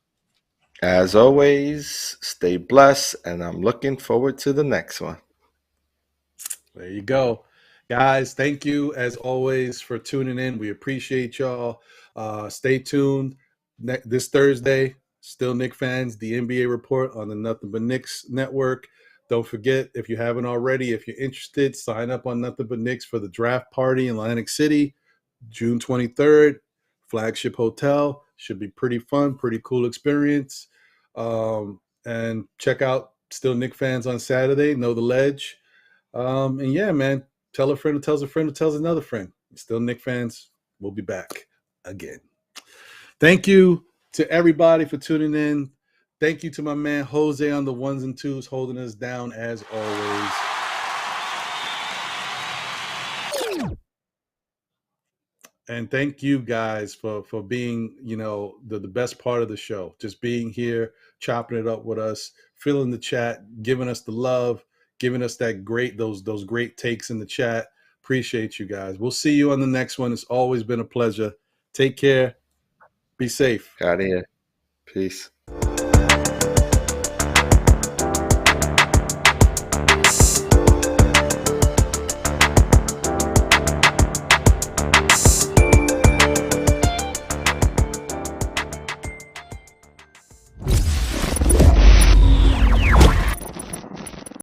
As always, stay blessed, and I'm looking forward to the next one. There you go. Guys, thank you as always for tuning in. We appreciate y'all. Stay tuned this Thursday. Still Knick fans, the NBA report on the Nothing But Knicks network. Don't forget, if you haven't already, if you're interested, sign up on Nothing But Knicks for the draft party in Atlantic City, June 23rd, Flagship Hotel. Should be pretty fun, pretty cool experience. And check out Still Knick fans on Saturday, Know the Ledge. And yeah, man, tell a friend who tells a friend who tells another friend. Still Knick fans, we'll be back again. Thank you to everybody for tuning in. Thank you to my man Jose on the ones and twos, holding us down as always. And thank you guys for being, the best part of the show. Just being here, chopping it up with us, filling the chat, giving us the love, giving us those great takes in the chat. Appreciate you guys. We'll see you on the next one. It's always been a pleasure. Take care. Be safe. Out of here. Peace.